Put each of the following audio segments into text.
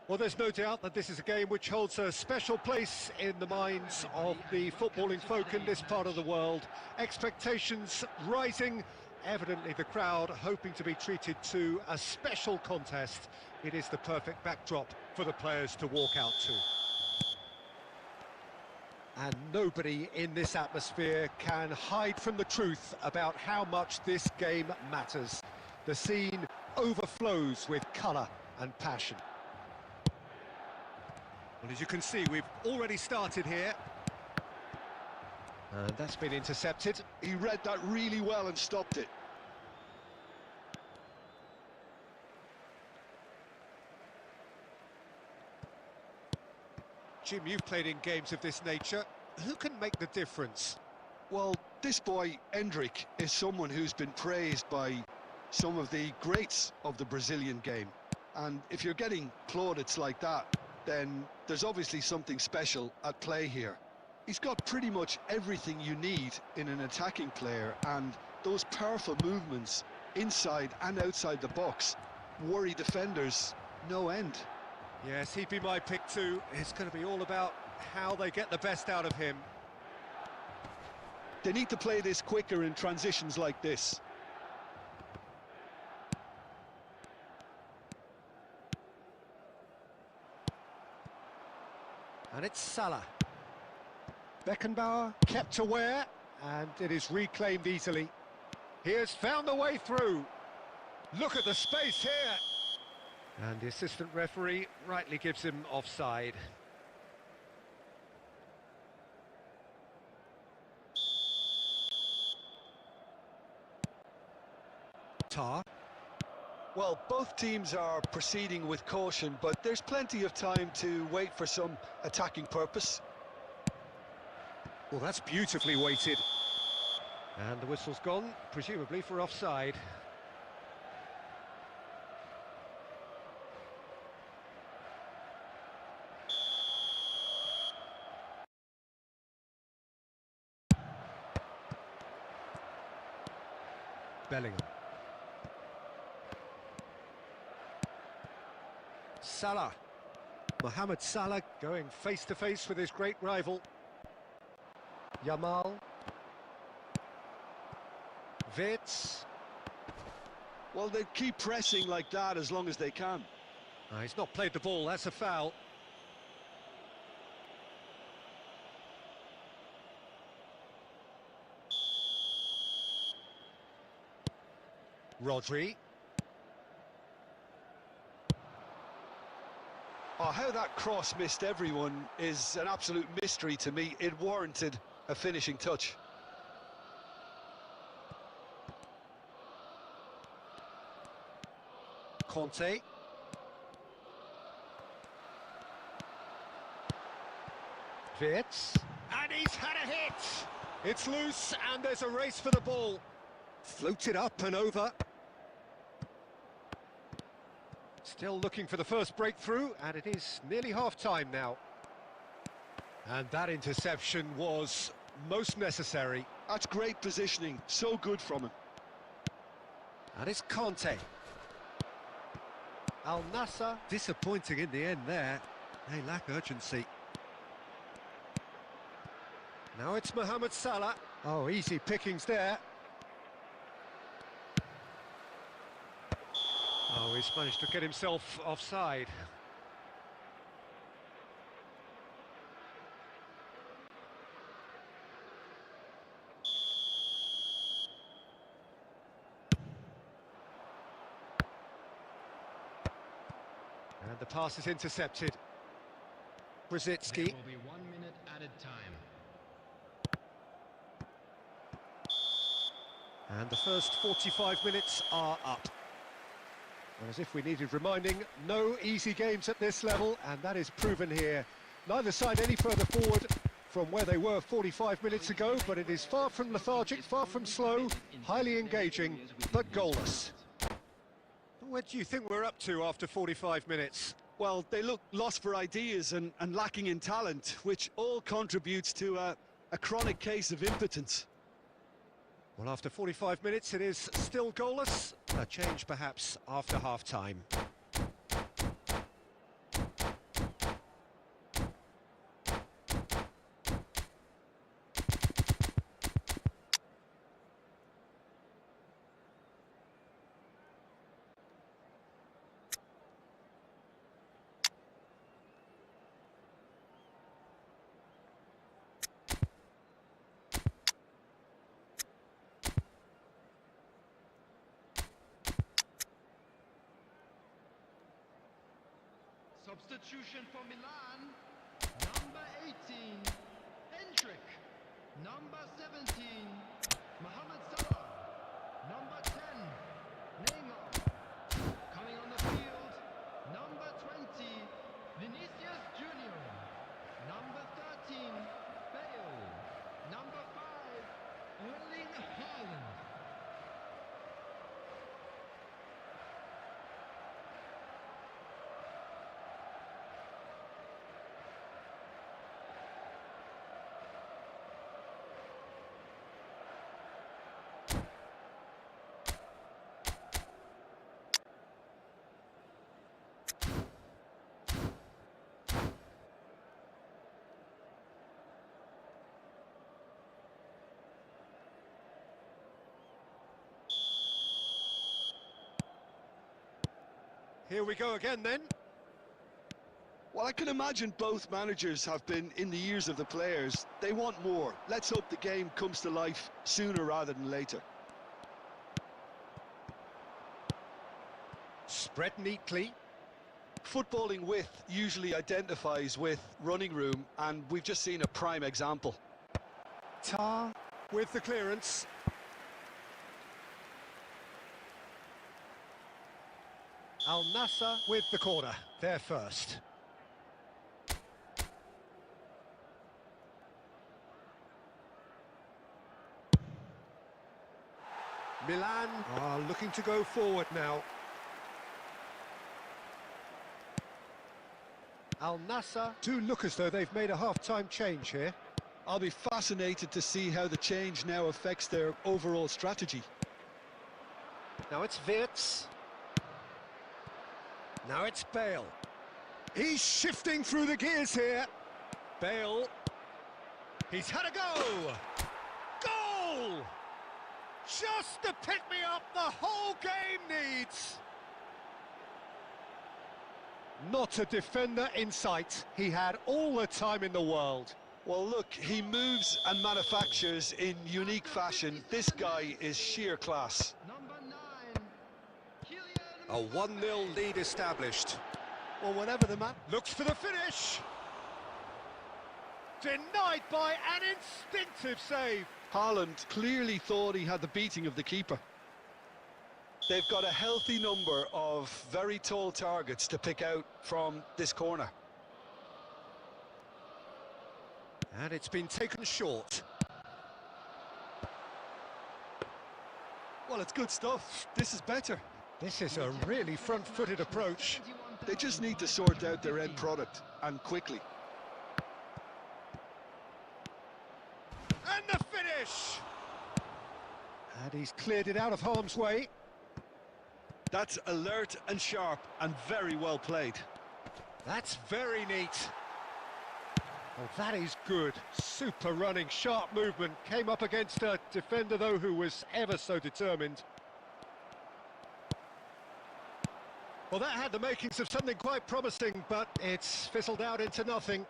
Well, there's no doubt that this is a game which holds a special place in the minds of the footballing folk in this part of the world. Expectations rising, evidently the crowd hoping to be treated to a special contest. It is the perfect backdrop for the players to walk out to. And nobody in this atmosphere can hide from the truth about how much this game matters. The scene overflows with colour and passion. Well, as you can see, we've already started here. And that's been intercepted. He read that really well and stopped it. Jim, you've played in games of this nature. Who can make the difference? Well, this boy, Endrick, is someone who's been praised by some of the greats of the Brazilian game. And if you're getting plaudits like that, then there's obviously something special at play here. He's got pretty much everything you need in an attacking player, and those powerful movements inside and outside the box worry defenders no end. Yes, he'd be my pick too. It's going to be all about how they get the best out of him. They need to play this quicker in transitions like this. And it's Salah. Beckenbauer kept aware, and it is reclaimed easily. He has found the way through. Look at the space here. And the assistant referee rightly gives him offside. Tar. Well, both teams are proceeding with caution, but there's plenty of time to wait for some attacking purpose. Well, that's beautifully weighted. And the whistle's gone, presumably for offside. Bellingham. Salah. Mohamed Salah going face-to-face with his great rival. Yamal. Wirtz. Well, they keep pressing like that as long as they can. He's not played the ball, that's a foul. Rodri. Oh, how that cross missed everyone is an absolute mystery to me. It warranted a finishing touch. Conte. Wirtz. And he's had a hit! It's loose, and there's a race for the ball. Floated up and over. Still looking for the first breakthrough, and it is nearly half-time now. And that interception was most necessary. That's great positioning, so good from him. And it's Conte. Al Nassr, disappointing in the end there. They lack urgency. Now it's Mohamed Salah. Oh, easy pickings there. Oh, he's managed to get himself offside. And the pass is intercepted. Brzezinski. There will be 1 minute added time. And the first 45 minutes are up. As if we needed reminding, no easy games at this level, and that is proven here. Neither side any further forward from where they were 45 minutes ago, but it is far from lethargic, far from slow, highly engaging, but goalless. What do you think we're up to after 45 minutes? Well, they look lost for ideas and lacking in talent, which all contributes to a chronic case of impotence. Well, after 45 minutes, it is still goalless. A change, perhaps, after half-time. Substitution for Milan. Number 18, Hendrick. Number 17, Mohamed Salah. Number 10, Neymar. Coming on the field, number 20, Vinicius Junior. Number 13, Bale. Number 5, Erling Haaland. Here we go again then. Well, I can imagine both managers have been in the ears of the players. They want more. Let's hope the game comes to life sooner rather than later. Spread neatly. Footballing width usually identifies with running room, and we've just seen a prime example. Tar with the clearance. Al Nassr with the corner. There first. Milan are looking to go forward now. Al Nassr do look as though they've made a half-time change here. I'll be fascinated to see how the change now affects their overall strategy. Now it's Wirtz. Now it's Bale. He's shifting through the gears here. Bale. He's had a go. Goal! Just the pick-me-up the whole game needs. Not a defender in sight. He had all the time in the world. Well, look, he moves and manufactures in unique fashion. This guy is sheer class. Number 9, Kylian A 1-0 lead established. Well, whenever the man looks for the finish. Denied by an instinctive save. Haaland clearly thought he had the beating of the keeper. They've got a healthy number of very tall targets to pick out from this corner. And it's been taken short. Well, it's good stuff. This is better. This is a really front-footed approach. They just need to sort out their end product, and quickly. And the finish! And he's cleared it out of harm's way. That's alert and sharp and very well played. That's very neat. Oh, that is good. Super running, sharp movement. Came up against a defender, though, who was ever so determined. Well, that had the makings of something quite promising, but it's fizzled out into nothing.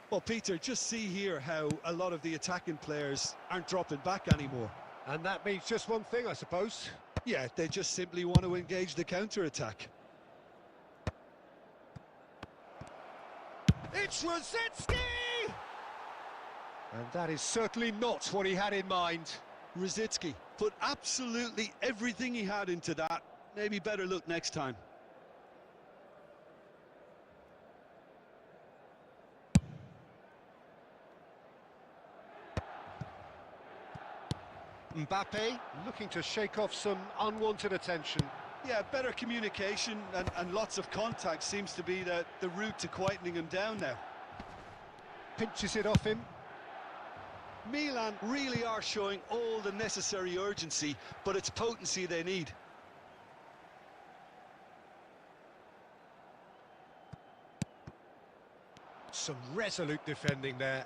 Well, Peter, just see here how a lot of the attacking players aren't dropping back anymore. And that means just one thing, I suppose. Yeah, they just simply want to engage the counter-attack. It's Rosicki! And that is certainly not what he had in mind. Rosicki put absolutely everything he had into that. Maybe better look next time. Mbappe looking to shake off some unwanted attention. Yeah, better communication and lots of contact seems to be the route to quietening him down now. Pinches it off him. Milan really are showing all the necessary urgency, but it's potency they need. Some resolute defending there.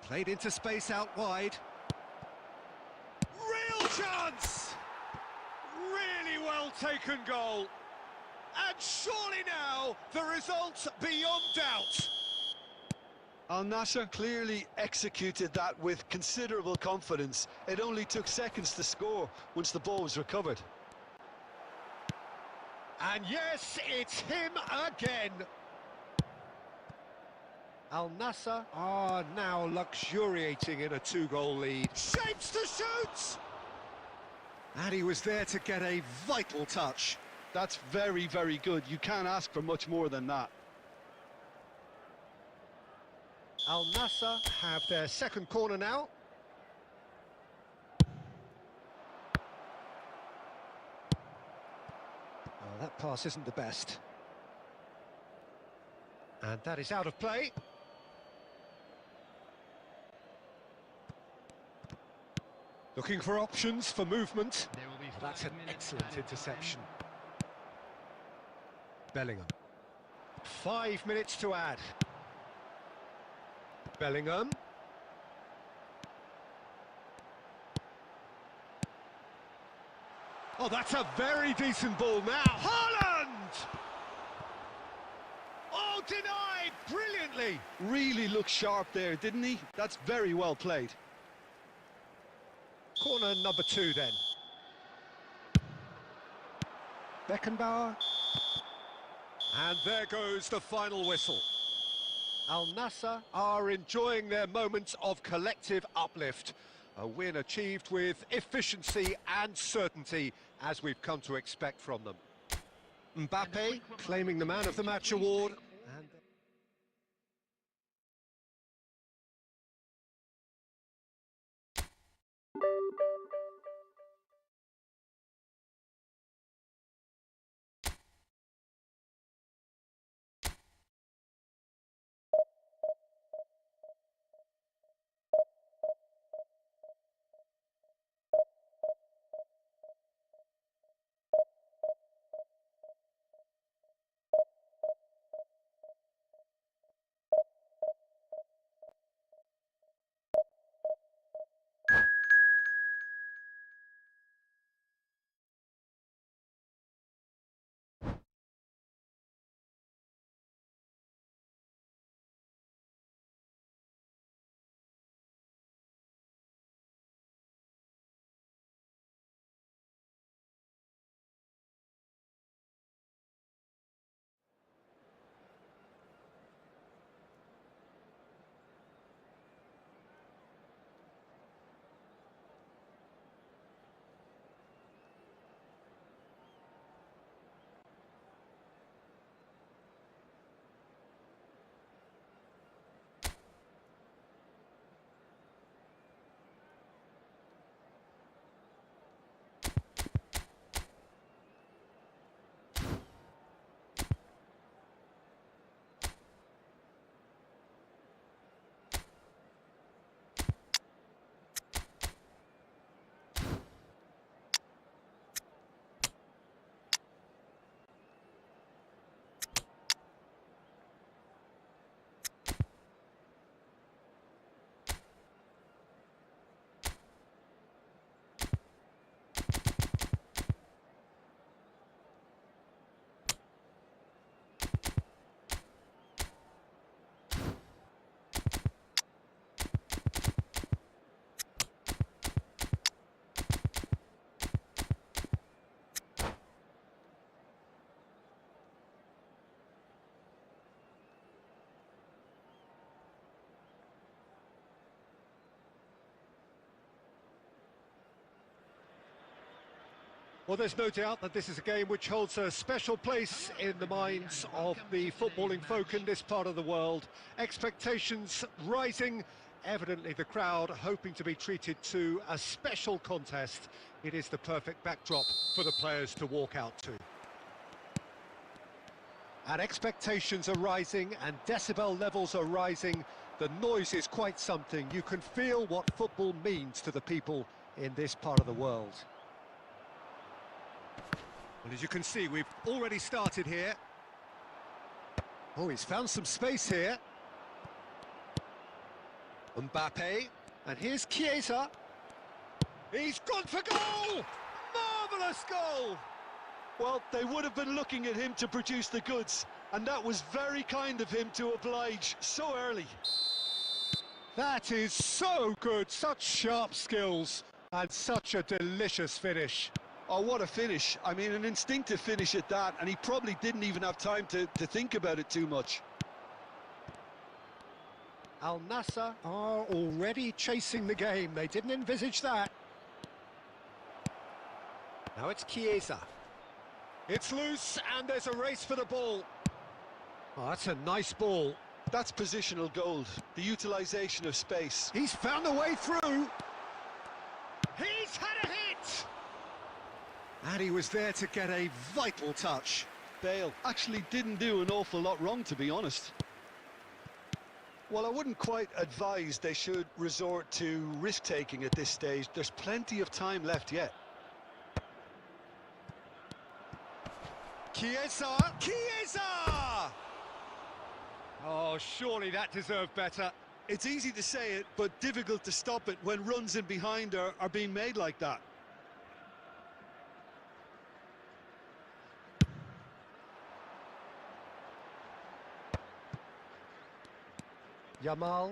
Played into space out wide. Real chance! Really well taken goal. And surely now the result beyond doubt. Al Nassr clearly executed that with considerable confidence. It only took seconds to score once the ball was recovered. And yes, it's him again. Al Nassr are now luxuriating in a two-goal lead. Shapes to shoot! And he was there to get a vital touch. That's very, very good. You can't ask for much more than that. Al Nassr have their second corner now. Oh, that pass isn't the best. And that is out of play. Looking for options for movement. There will be Oh, that's an 5 minutes excellent added interception. time. Bellingham. 5 minutes to add. Bellingham. Oh, that's a very decent ball now. Haaland! Oh, denied brilliantly. Really looked sharp there, didn't he? That's very well played. Corner number 2 then. Beckenbauer. And there goes the final whistle. Al Nassr are enjoying their moments of collective uplift. A win achieved with efficiency and certainty, as we've come to expect from them. Mbappe claiming the Man of the Match award. And well, there's no doubt that this is a game which holds a special place in the minds of the footballing folk in this part of the world. Expectations rising, evidently the crowd hoping to be treated to a special contest. It is the perfect backdrop for the players to walk out to. And expectations are rising and decibel levels are rising. The noise is quite something. You can feel what football means to the people in this part of the world. Well, as you can see, we've already started here. Oh, he's found some space here. Mbappe, and here's Chiesa. He's gone for goal! Marvellous goal! Well, they would have been looking at him to produce the goods, and that was very kind of him to oblige so early. That is so good, such sharp skills, and such a delicious finish. Oh, what a finish. I mean, an instinctive finish at that, and he probably didn't even have time to think about it too much. Al Nassr are already chasing the game. They didn't envisage that. Now it's Chiesa. It's loose, and there's a race for the ball. Oh, that's a nice ball. That's positional gold, the utilisation of space. He's found a way through. He's had a hit! And he was there to get a vital touch. Bale actually didn't do an awful lot wrong, to be honest. Well, I wouldn't quite advise they should resort to risk-taking at this stage. There's plenty of time left yet. Chiesa! Chiesa! Oh, surely that deserved better. It's easy to say it, but difficult to stop it when runs in behind are being made like that. Yamal.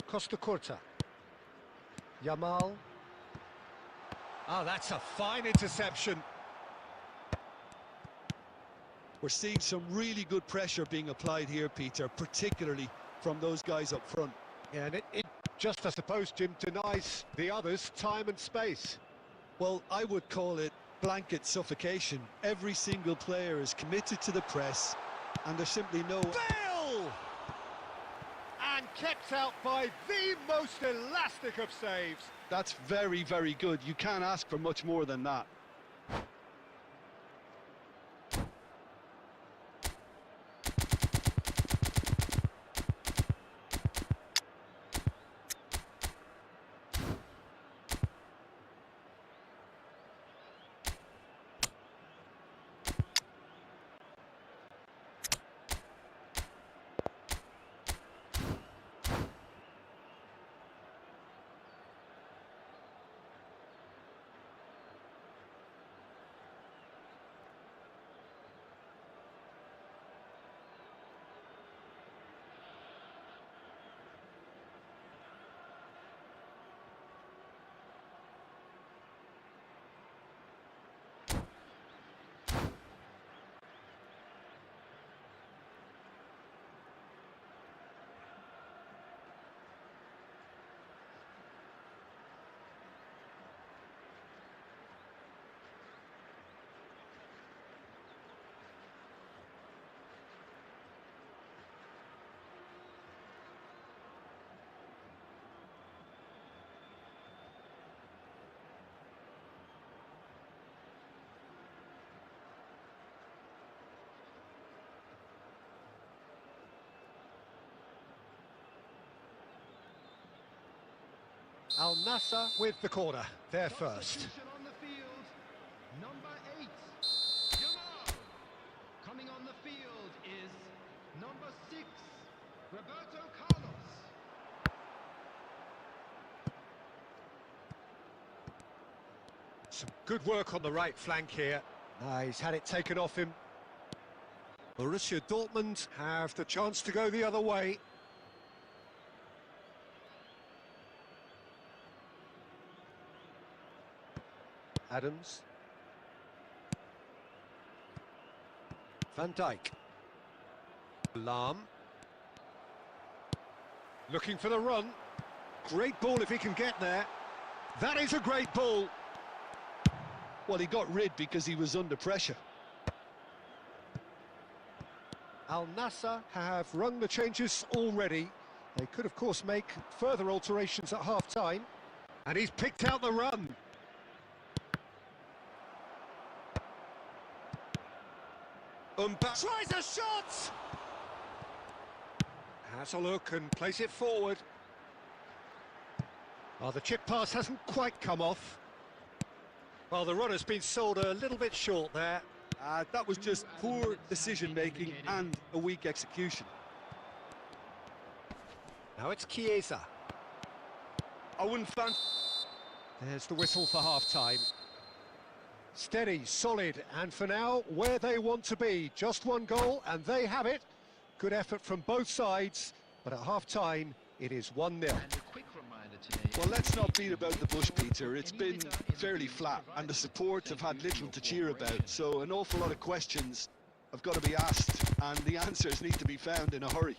Costa Curta. Yamal. Oh, that's a fine interception. We're seeing some really good pressure being applied here, Peter, particularly from those guys up front. Yeah, and it just, I suppose, Jim, denies the others time and space. Well, I would call it blanket suffocation. Every single player is committed to the press, and there's simply no... Bale! And kept out by the most elastic of saves. That's very, very good. You can't ask for much more than that. Al Nassr with the corner, there first. Substitution on the field, number 8, Yamal. Coming on the field is number 6, Roberto Carlos. Some good work on the right flank here. He's had it taken off him. Borussia Dortmund have the chance to go the other way. Adams. Van Dijk. Lahm. Looking for the run. Great ball if he can get there. That is a great ball. Well, he got rid because he was under pressure. Al Nassr have rung the changes already. They could, of course, make further alterations at half-time. And he's picked out the run. Tries a shot! Has a look and plays it forward. Oh, the chip pass hasn't quite come off. Well, the runner's been sold a little bit short there. That was just poor decision-making and a weak execution. Now it's Chiesa. I wouldn't fancy... There's the whistle for half-time. Steady, solid, and for now, where they want to be. Just one goal, and they have it. Good effort from both sides, but at half-time, it is 1-0. And a quick reminder it today. Well, let's not beat about the bush, Peter. It's been fairly flat, and the support have had little to cheer about. So an awful lot of questions have got to be asked, and the answers need to be found in a hurry.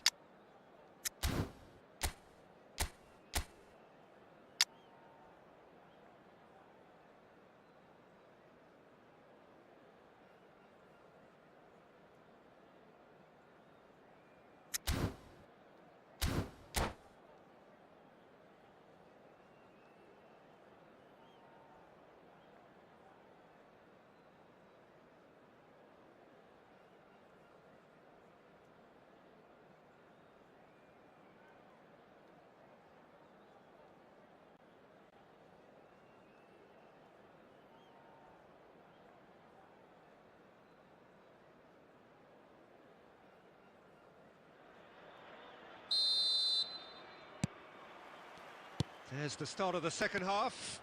There's the start of the second half.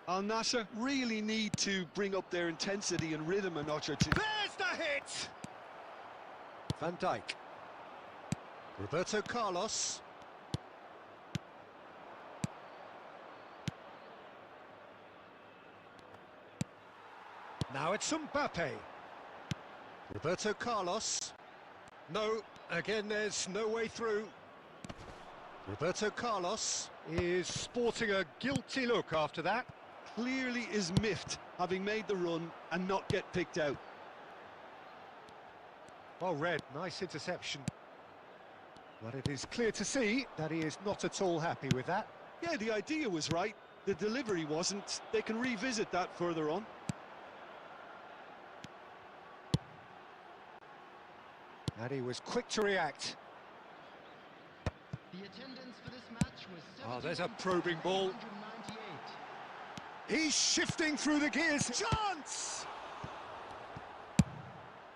Al Nassr really need to bring up their intensity and rhythm a notch or two. There's the hit! Van Dijk. Roberto Carlos. Now it's Mbappe. Roberto Carlos. No, again there's no way through. Roberto Carlos is sporting a guilty look after that. Clearly is miffed, having made the run and not get picked out. Well read, nice interception. But it is clear to see that he is not at all happy with that. Yeah, the idea was right, the delivery wasn't. They can revisit that further on. And he was quick to react. The attendance for this match was Oh, there's a probing ball. 798. He's shifting through the gears. Chance!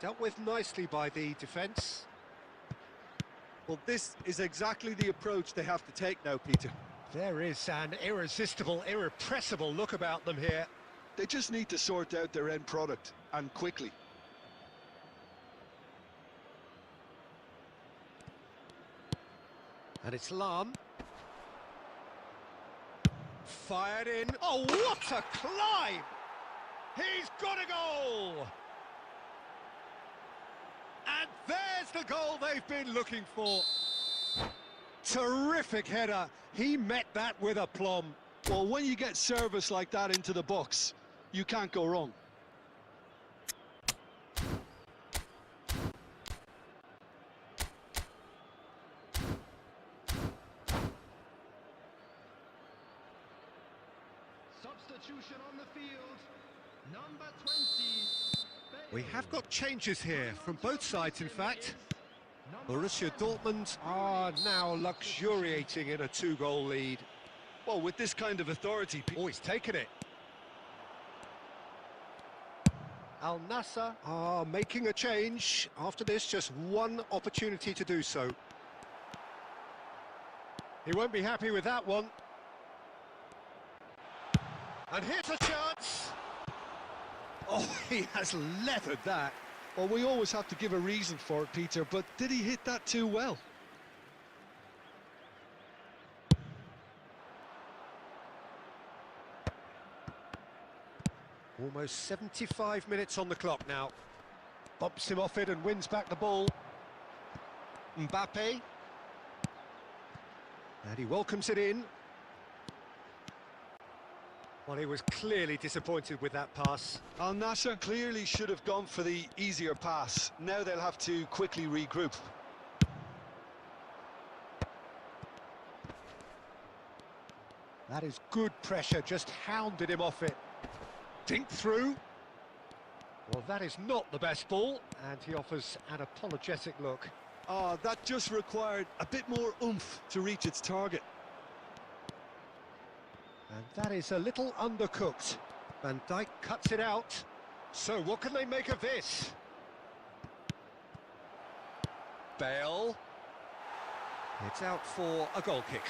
Dealt with nicely by the defence. Well, this is exactly the approach they have to take now, Peter. There is an irresistible, irrepressible look about them here. They just need to sort out their end product, and quickly. And it's Lam. Fired in. Oh, what a climb! He's got a goal! And there's the goal they've been looking for. Terrific header. He met that with aplomb. Well, when you get service like that into the box, you can't go wrong. Substitution on the field. Number 20. We have got changes here from both sides, in fact. Borussia Dortmund are now luxuriating in a two-goal lead. Well, with this kind of authority... Oh, he's taken it. Al Nassr are making a change. After this, just one opportunity to do so. He won't be happy with that one. And here's a chance. Oh, he has leathered that. Well, we always have to give a reason for it, Peter, but did he hit that too well? Almost 75 minutes on the clock now. Bumps him off it and wins back the ball. Mbappe. And he welcomes it in. Well, he was clearly disappointed with that pass. Al Nassr clearly should have gone for the easier pass. Now they'll have to quickly regroup. That is good pressure, just hounded him off it. Dink through. Well, that is not the best ball, and he offers an apologetic look. Ah, that just required a bit more oomph to reach its target. And that is a little undercooked. Van Dijk cuts it out. So what can they make of this? Bale. It's out for a goal kick.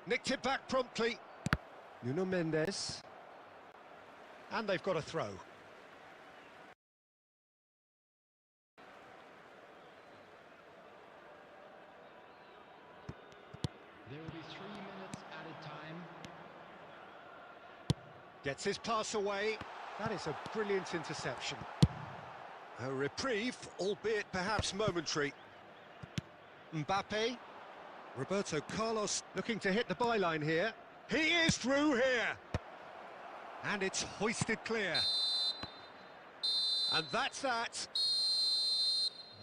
Nicked it back promptly. Nuno Mendes. And they've got a throw. There will be 3 minutes added time. Gets his pass away. That is a brilliant interception. A reprieve, albeit perhaps momentary. Mbappe. Roberto Carlos looking to hit the byline here. He is through here. And it's hoisted clear. And that's that.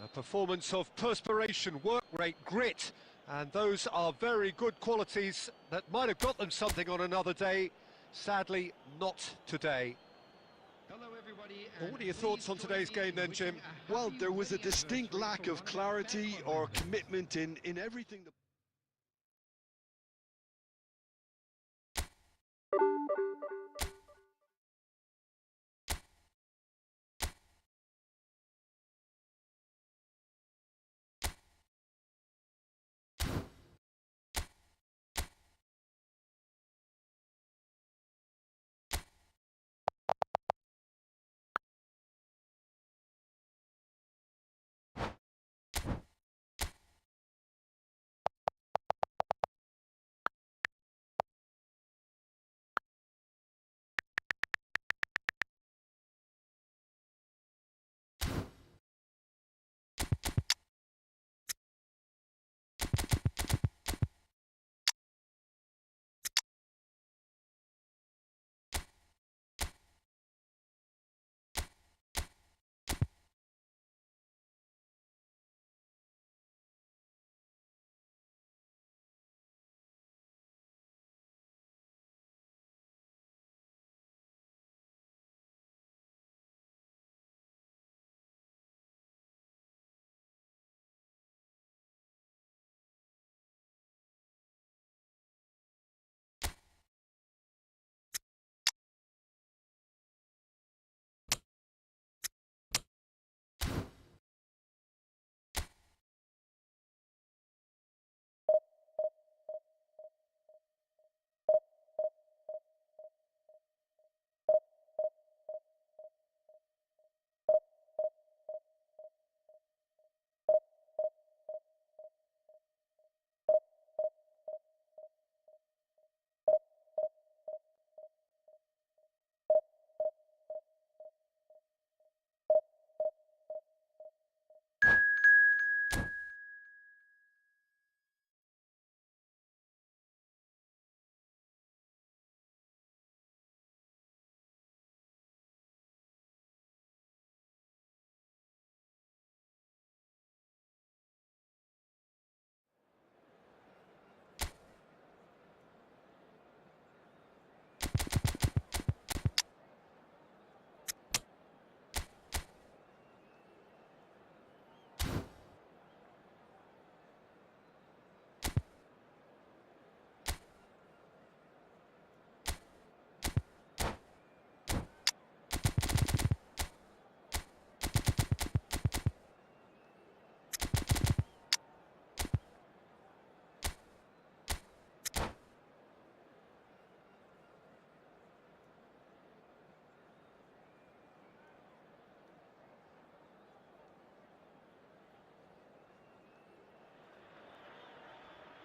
A performance of perspiration, work rate, grit. And those are very good qualities that might have got them something on another day. Sadly, not today. Hello, everybody. Well, what are your thoughts on today's game then, Jim? Well, there was a distinct lack of clarity or commitment in everything that...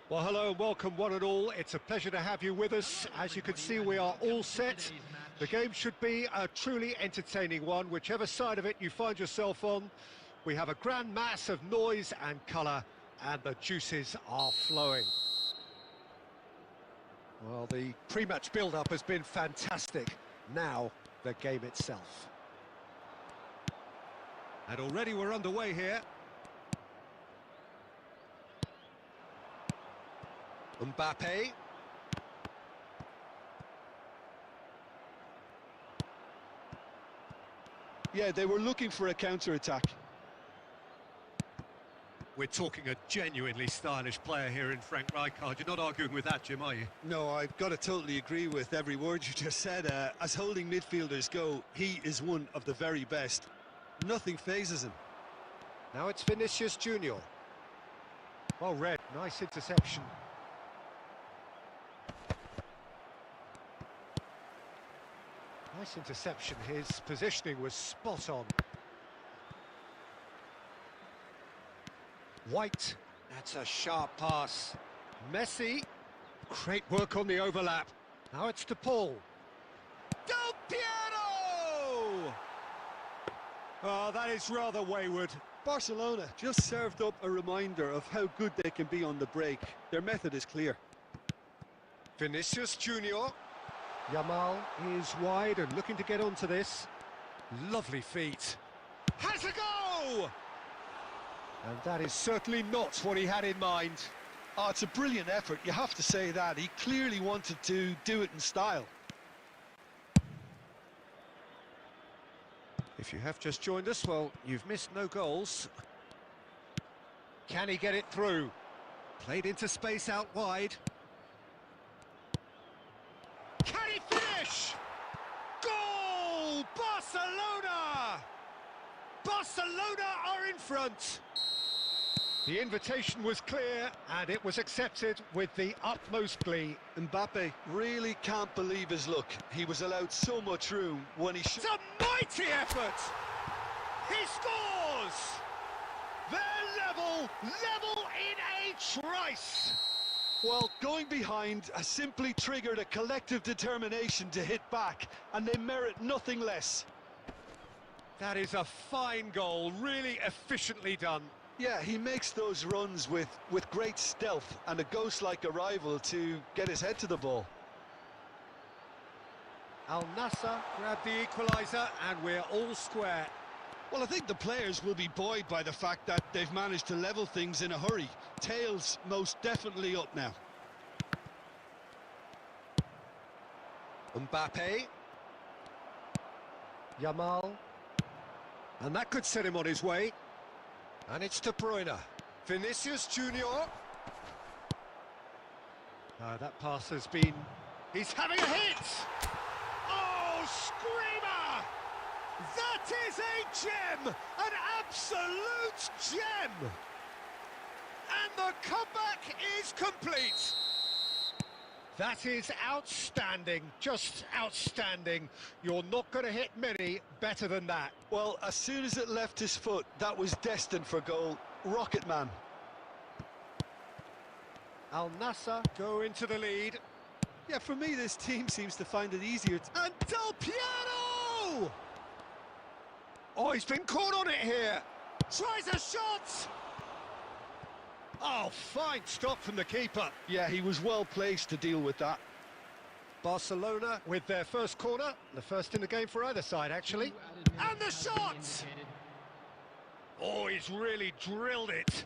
Well, hello and welcome one and all. It's a pleasure to have you with us. As you can see, we are all set. The game should be a truly entertaining one, whichever side of it you find yourself on. We have a grand mass of noise and colour, and the juices are flowing. Well, the pre-match build-up has been fantastic. Now, the game itself. And already we're underway here. Mbappe. Yeah, they were looking for a counter-attack. We're talking a genuinely stylish player here in Frank Rijkaard. You're not arguing with that, Jim, are you? No, I've got to totally agree with every word you just said. As holding midfielders go, he is one of the very best. Nothing phases him. Now it's Vinicius Junior. Well read, nice interception. Nice interception, his positioning was spot on. White, that's a sharp pass. Messi, great work on the overlap. Now it's to Paul. Del Piero! Oh, that is rather wayward. Barcelona just served up a reminder of how good they can be on the break. Their method is clear. Vinicius Junior. Yamal is wide and looking to get onto this. Lovely feet. Has a go! And that is certainly not what he had in mind. Oh, it's a brilliant effort, you have to say that. He clearly wanted to do it in style. If you have just joined us, well, you've missed no goals. Can he get it through? Played into space out wide. Can he finish? Goal! Barcelona! Barcelona are in front. The invitation was clear, and it was accepted with the utmost glee. Mbappe really can't believe his luck. He was allowed so much room when he should... It's a mighty effort! He scores! They're level in a trice! Well, going behind has simply triggered a collective determination to hit back, and they merit nothing less. That is a fine goal, really efficiently done. Yeah, he makes those runs with great stealth and a ghost-like arrival to get his head to the ball. Al Nassr grabbed the equaliser, and we're all square. Well, I think the players will be buoyed by the fact that they've managed to level things in a hurry. Tails most definitely up now. Mbappe. Yamal. And that could set him on his way. And it's De Bruyne. Vinicius Junior. That pass has been... He's having a hit! Oh, screamer! That is a gem! An absolute gem! And the comeback is complete! That is outstanding, just outstanding. You're not going to hit many better than that. Well, as soon as it left his foot, that was destined for goal. Rocket man. Al Nassr go into the lead. Yeah, for me, this team seems to find it easier to... And Del Piero! Oh, he's been caught on it here. Tries a shot! Oh, fine stop from the keeper. Yeah, he was well placed to deal with that. Barcelona with their first corner, the first in the game for either side, actually. And the shot! Oh, he's really drilled it.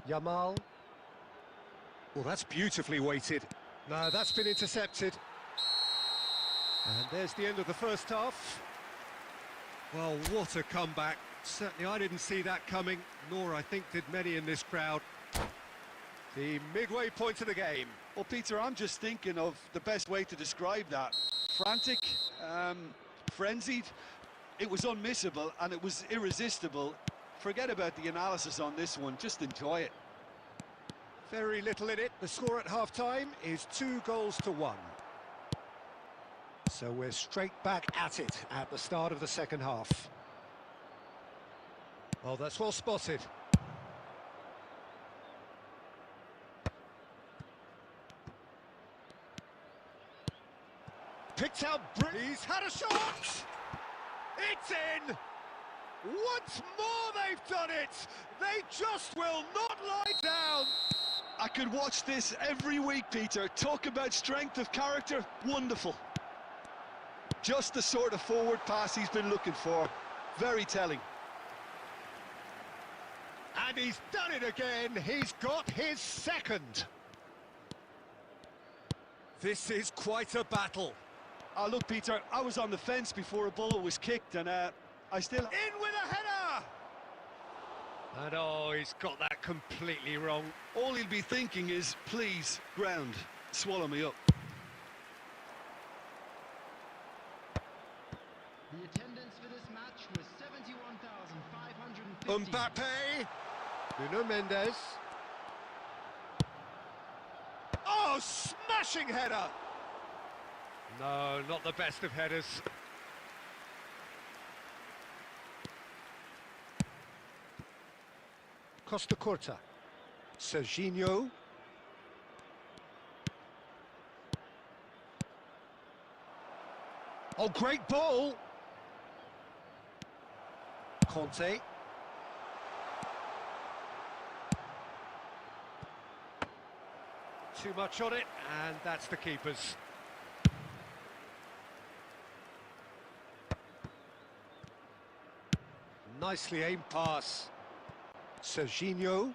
Yamal. Well, that's beautifully weighted. No, that's been intercepted. And there's the end of the first half. Well, what a comeback. Certainly I didn't see that coming, nor I think did many in this crowd. The midway point of the game. Well, Peter, I'm just thinking of the best way to describe that. Frantic, frenzied. It was unmissable and it was irresistible. Forget about the analysis on this one, just enjoy it. Very little in it. The score at half-time is 2-1. So we're straight back at it at the start of the second half. Oh, that's well spotted. Picked out, he's had a shot! It's in! Once more they've done it! They just will not lie down! I could watch this every week, Peter. Talk about strength of character, wonderful. Just the sort of forward pass he's been looking for. Very telling. And he's done it again. He's got his second. This is quite a battle. Look, Peter, I was on the fence before a ball was kicked, and I still... In with a header! And oh, he's got that completely wrong. All he'll be thinking is, please, ground, swallow me up. The attendance for this match was 71,550. Mbappe. Nuno Mendes. Oh, smashing header! No, not the best of headers. Costa Curta. Serginho. Oh, great ball! Conte. Too much on it, and that's the keeper's. Nicely aimed pass. Serginho.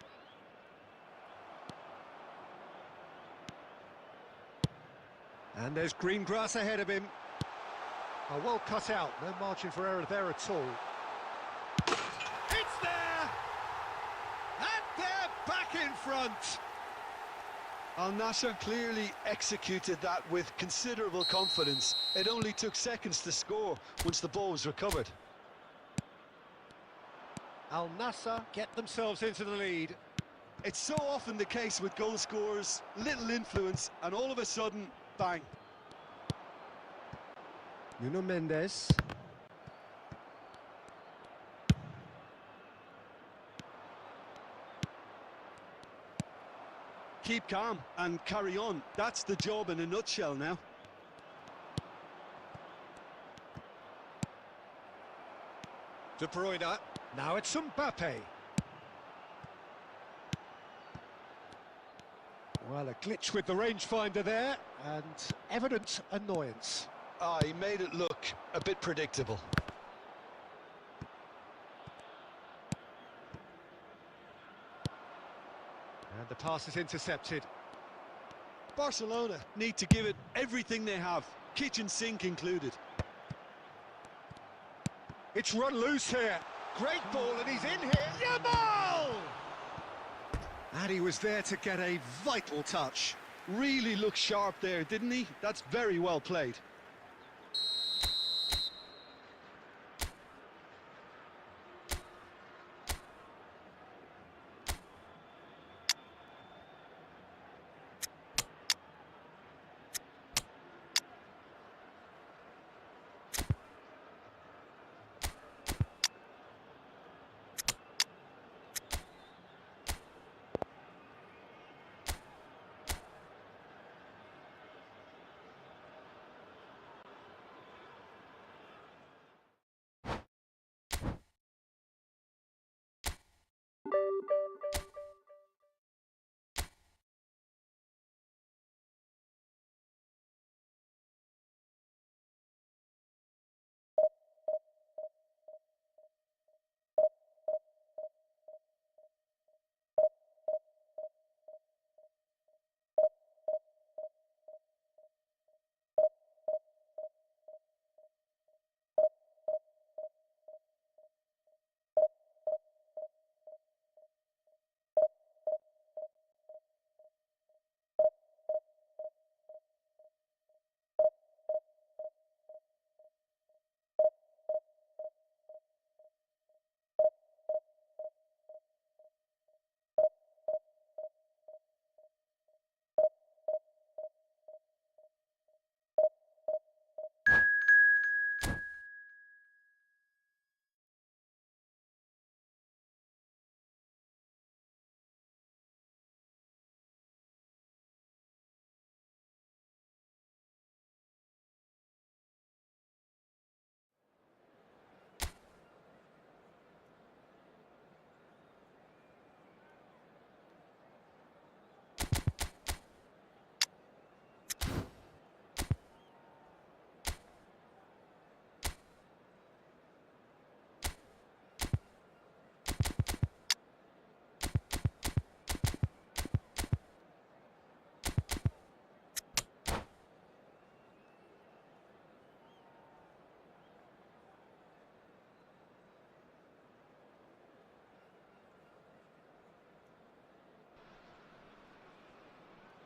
And there's green grass ahead of him. Oh, well cut out, no margin for error there at all. It's there! And they're back in front! Al Nassr clearly executed that with considerable confidence. It only took seconds to score once the ball was recovered. Al Nassr get themselves into the lead. It's so often the case with goal scorers, little influence, and all of a sudden, bang. Nuno Mendes. Keep calm and carry on. That's the job in a nutshell now. De Bruyne. Now it's Mbappe. Well, a glitch with the rangefinder there, and evident annoyance. Ah, he made it look a bit predictable. And the pass is intercepted. Barcelona need to give it everything they have, kitchen sink included. It's run loose here. Great ball, and he's in here. Yamal! And he was there to get a vital touch. Really looked sharp there, didn't he? That's very well played.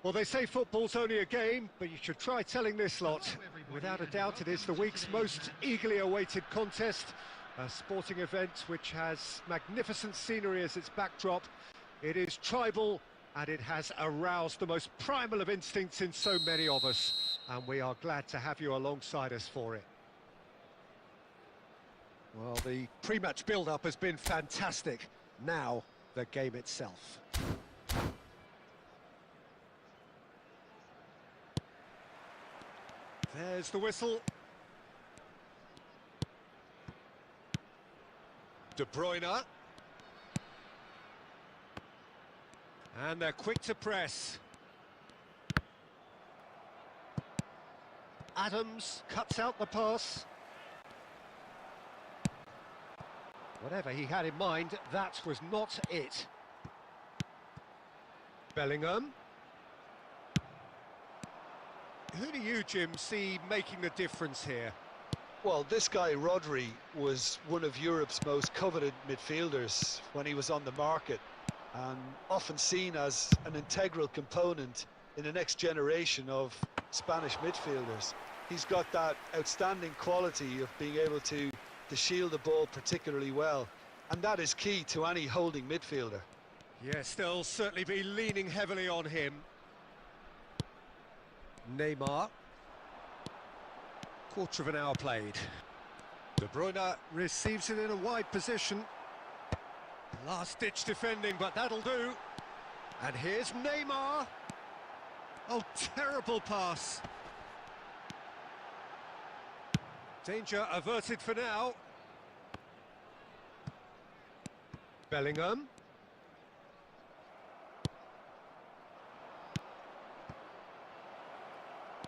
Well, they say football's only a game, but you should try telling this lot. Without a doubt, it is the week's most eagerly awaited contest, a sporting event which has magnificent scenery as its backdrop. It is tribal And it has aroused the most primal of instincts in so many of us, and we are glad to have you alongside us for it. Well, the pre-match build-up has been fantastic. Now, the game itself. There's the whistle. De Bruyne. And they're quick to press. Adams cuts out the pass. Whatever he had in mind, that was not it. Bellingham. Who do you, Jim, see making the difference here? Well, this guy, Rodri, was one of Europe's most coveted midfielders when he was on the market, and often seen as an integral component in the next generation of Spanish midfielders. He's got that outstanding quality of being able to shield the ball particularly well, and that is key to any holding midfielder. Yes, they'll certainly be leaning heavily on him. Neymar. Quarter of an hour played. De Bruyne receives it in a wide position. Last-ditch defending, but that'll do. And here's Neymar. Oh, terrible pass. Danger averted for now. Bellingham.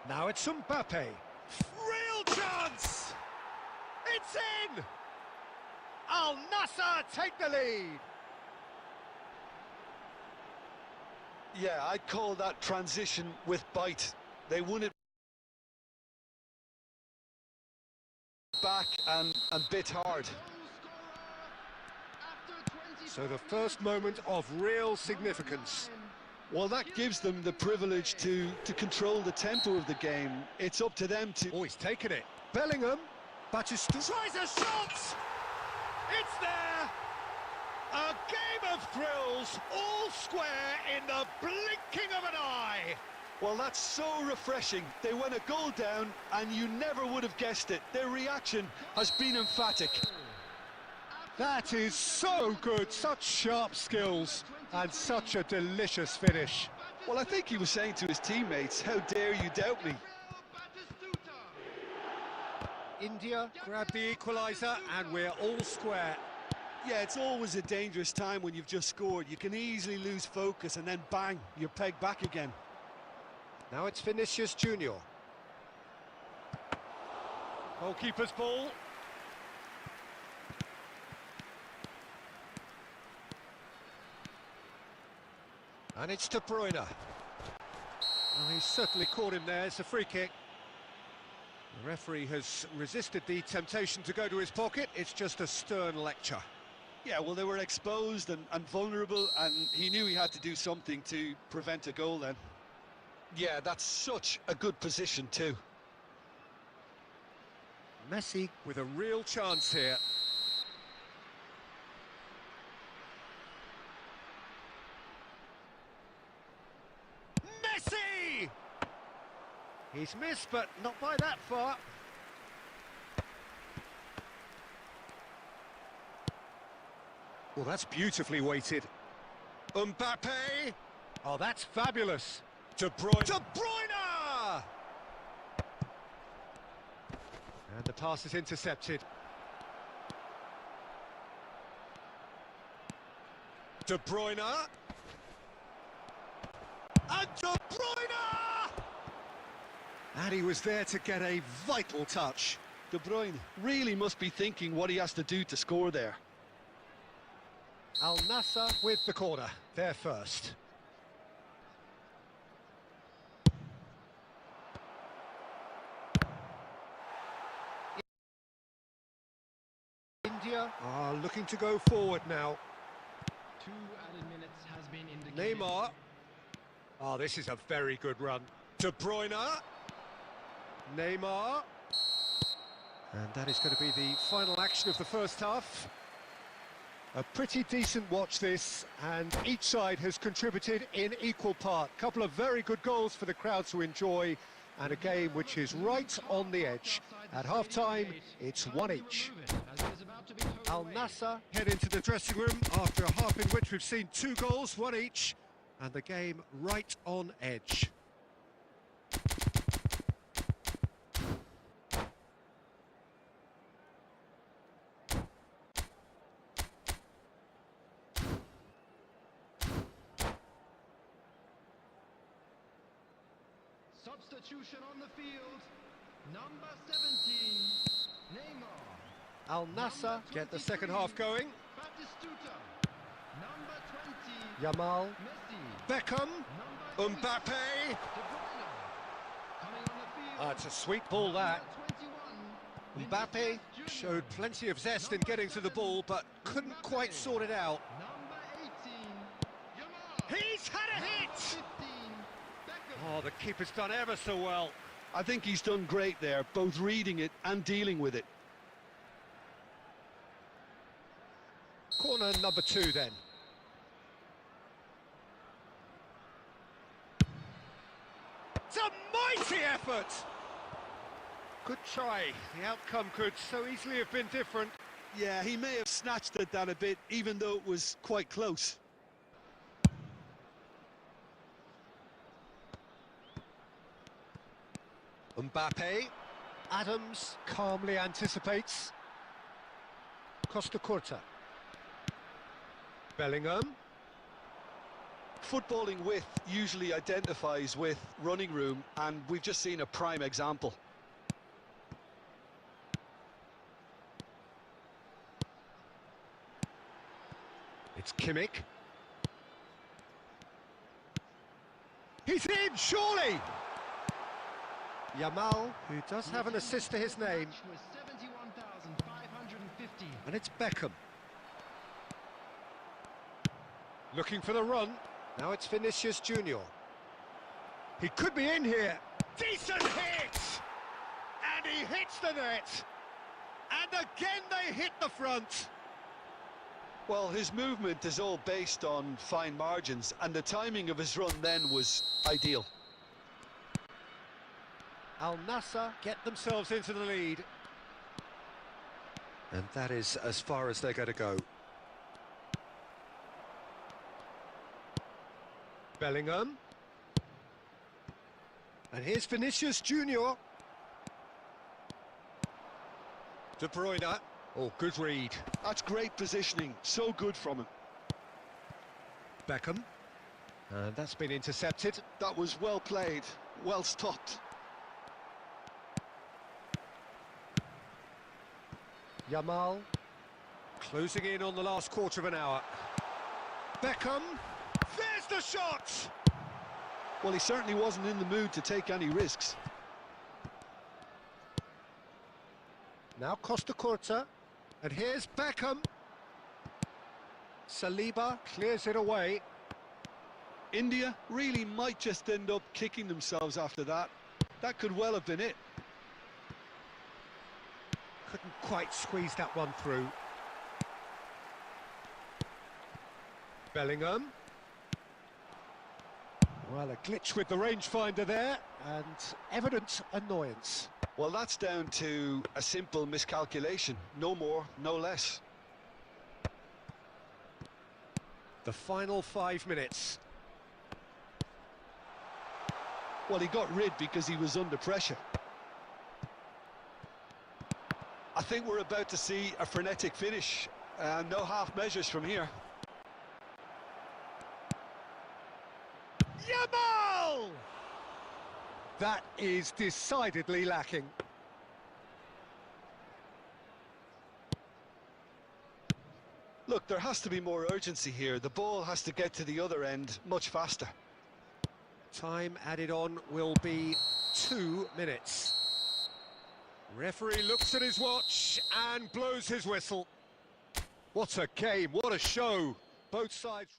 Now it's Mbappe. Real chance! It's in! Al Nassr take the lead. Yeah, I'd call that transition with bite. They won it back and bit hard. So the first moment of real significance. Well, that gives them the privilege to control the tempo of the game. It's up to them to... Oh, he's taken it. Bellingham. Batista tries a shot! It's there! A game of thrills, all square in the blinking of an eye. Well, that's so refreshing. They went a goal down, and you never would have guessed it. Their reaction has been emphatic. That is so good, such sharp skills, and such a delicious finish. Well, I think he was saying to his teammates, how dare you doubt me? India grab the equaliser, and we're all square. Yeah, it's always a dangerous time when you've just scored. You can easily lose focus, and then bang, you're pegged back again. Now it's Vinicius Junior. Goalkeeper's ball. And it's De Bruyne. Well, he's certainly caught him there. It's a free kick. The referee has resisted the temptation to go to his pocket. It's just a stern lecture. Yeah, well, they were exposed and vulnerable, and he knew he had to do something to prevent a goal then. Yeah, that's such a good position too. Messi with a real chance here. Messi! He's missed, but not by that far. Well, that's beautifully weighted. Mbappe! Oh, that's fabulous. De Bruyne! De Bruyne! And the pass is intercepted. De Bruyne! And De Bruyne! And he was there to get a vital touch. De Bruyne really must be thinking what he has to do to score there. Al Nassr with the corner, there first. India are looking to go forward now. 2 added minutes has been indicated. Neymar. Oh, this is a very good run. De Bruyne. Neymar. And that is going to be the final action of the first half. A pretty decent watch this, and each side has contributed in equal part. Couple of very good goals for the crowd to enjoy, and a game which is right on the edge. At half-time, it's one each. Al Nassr head into the dressing room after a half in which we've seen 2 goals, one each, and the game right on edge. Substitution on the field, number 17, Neymar. Al Nassr get the second half going. Batistuta. Number 20, Yamal, Messi. Beckham, Number 8, Mbappe. De Bruyne. Coming on the field, It's a sweet ball, that. number 21, Mbappe Vinicius Junior. showed plenty of zest in getting to the ball, but couldn't quite sort it out. Number 18, Yamal. He's had a Number hit! 15, Beckham. Oh, the keeper's done ever so well. I think he's done great there, both reading it and dealing with it. Corner number 2 then. It's a mighty effort! Good try. The outcome could so easily have been different. Yeah, he may have snatched at that a bit, even though it was quite close. Mbappe. Adams calmly anticipates. Costa Curta. Bellingham. Footballing width usually identifies with running room, and we've just seen a prime example. It's Kimmich. He's in, surely! Yamal, who does have an assist to his name, Was 71,550. and it's Beckham. Looking for the run. Now it's Vinicius Junior. He could be in here. Decent hit! And he hits the net. And again they hit the front. Well, his movement is all based on fine margins, and the timing of his run then was ideal. Al Nassr get themselves into the lead. And that is as far as they're going to go. Bellingham. And here's Vinicius Junior. De Bruyne. Oh, good read. That's great positioning, so good from him. Beckham. And that's been intercepted. That was well played, well stopped. Yamal. Closing in on the last quarter of an hour. Beckham. There's the shot! Well, he certainly wasn't in the mood to take any risks. Now Costa Curta. And here's Beckham. Saliba clears it away. India really might just end up kicking themselves after that. That could well have been it. Couldn't quite squeeze that one through. Bellingham. Well, a glitch with the rangefinder there, and evident annoyance. Well, that's down to a simple miscalculation. No more, no less. The final 5 minutes. Well, he got rid because he was under pressure. I think we're about to see a frenetic finish, and no half measures from here. Yamal! That is decidedly lacking. Look, there has to be more urgency here. The ball has to get to the other end much faster. Time added on will be 2 minutes. Referee looks at his watch and blows his whistle. What a game, what a show. Both sides...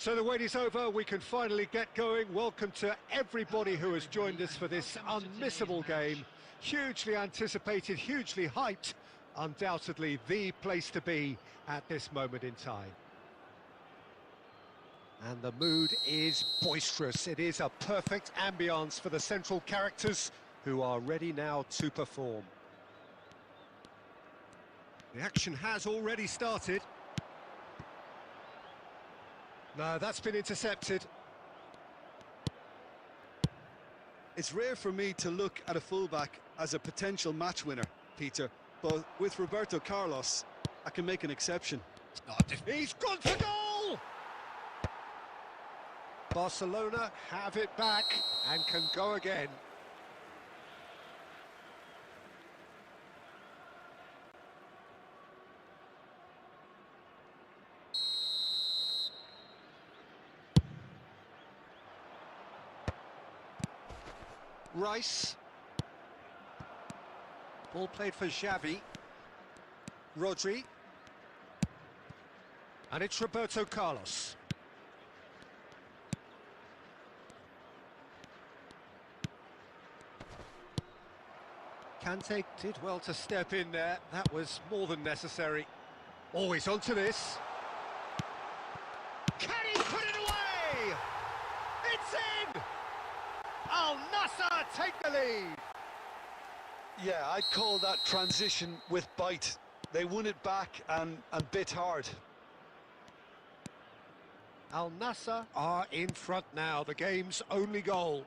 So the wait is over, we can finally get going. Welcome to everybody who has joined us for this unmissable game. Hugely anticipated, hugely hyped, undoubtedly the place to be at this moment in time. And the mood is boisterous. It is a perfect ambience for the central characters who are ready now to perform. The action has already started. No, that's been intercepted. It's rare for me to look at a fullback as a potential match winner, Peter, but with Roberto Carlos, I can make an exception. He's gone for goal! Barcelona have it back and can go again. Rice. Ball played for Xavi. Rodri. And it's Roberto Carlos. Kante did well to step in there. That was more than necessary. Always onto this. Can he put it away? It's in! Al Nassr take the lead. Yeah, I'd call that transition with bite. They won it back and bit hard. Al Nassr are in front now, the game's only goal.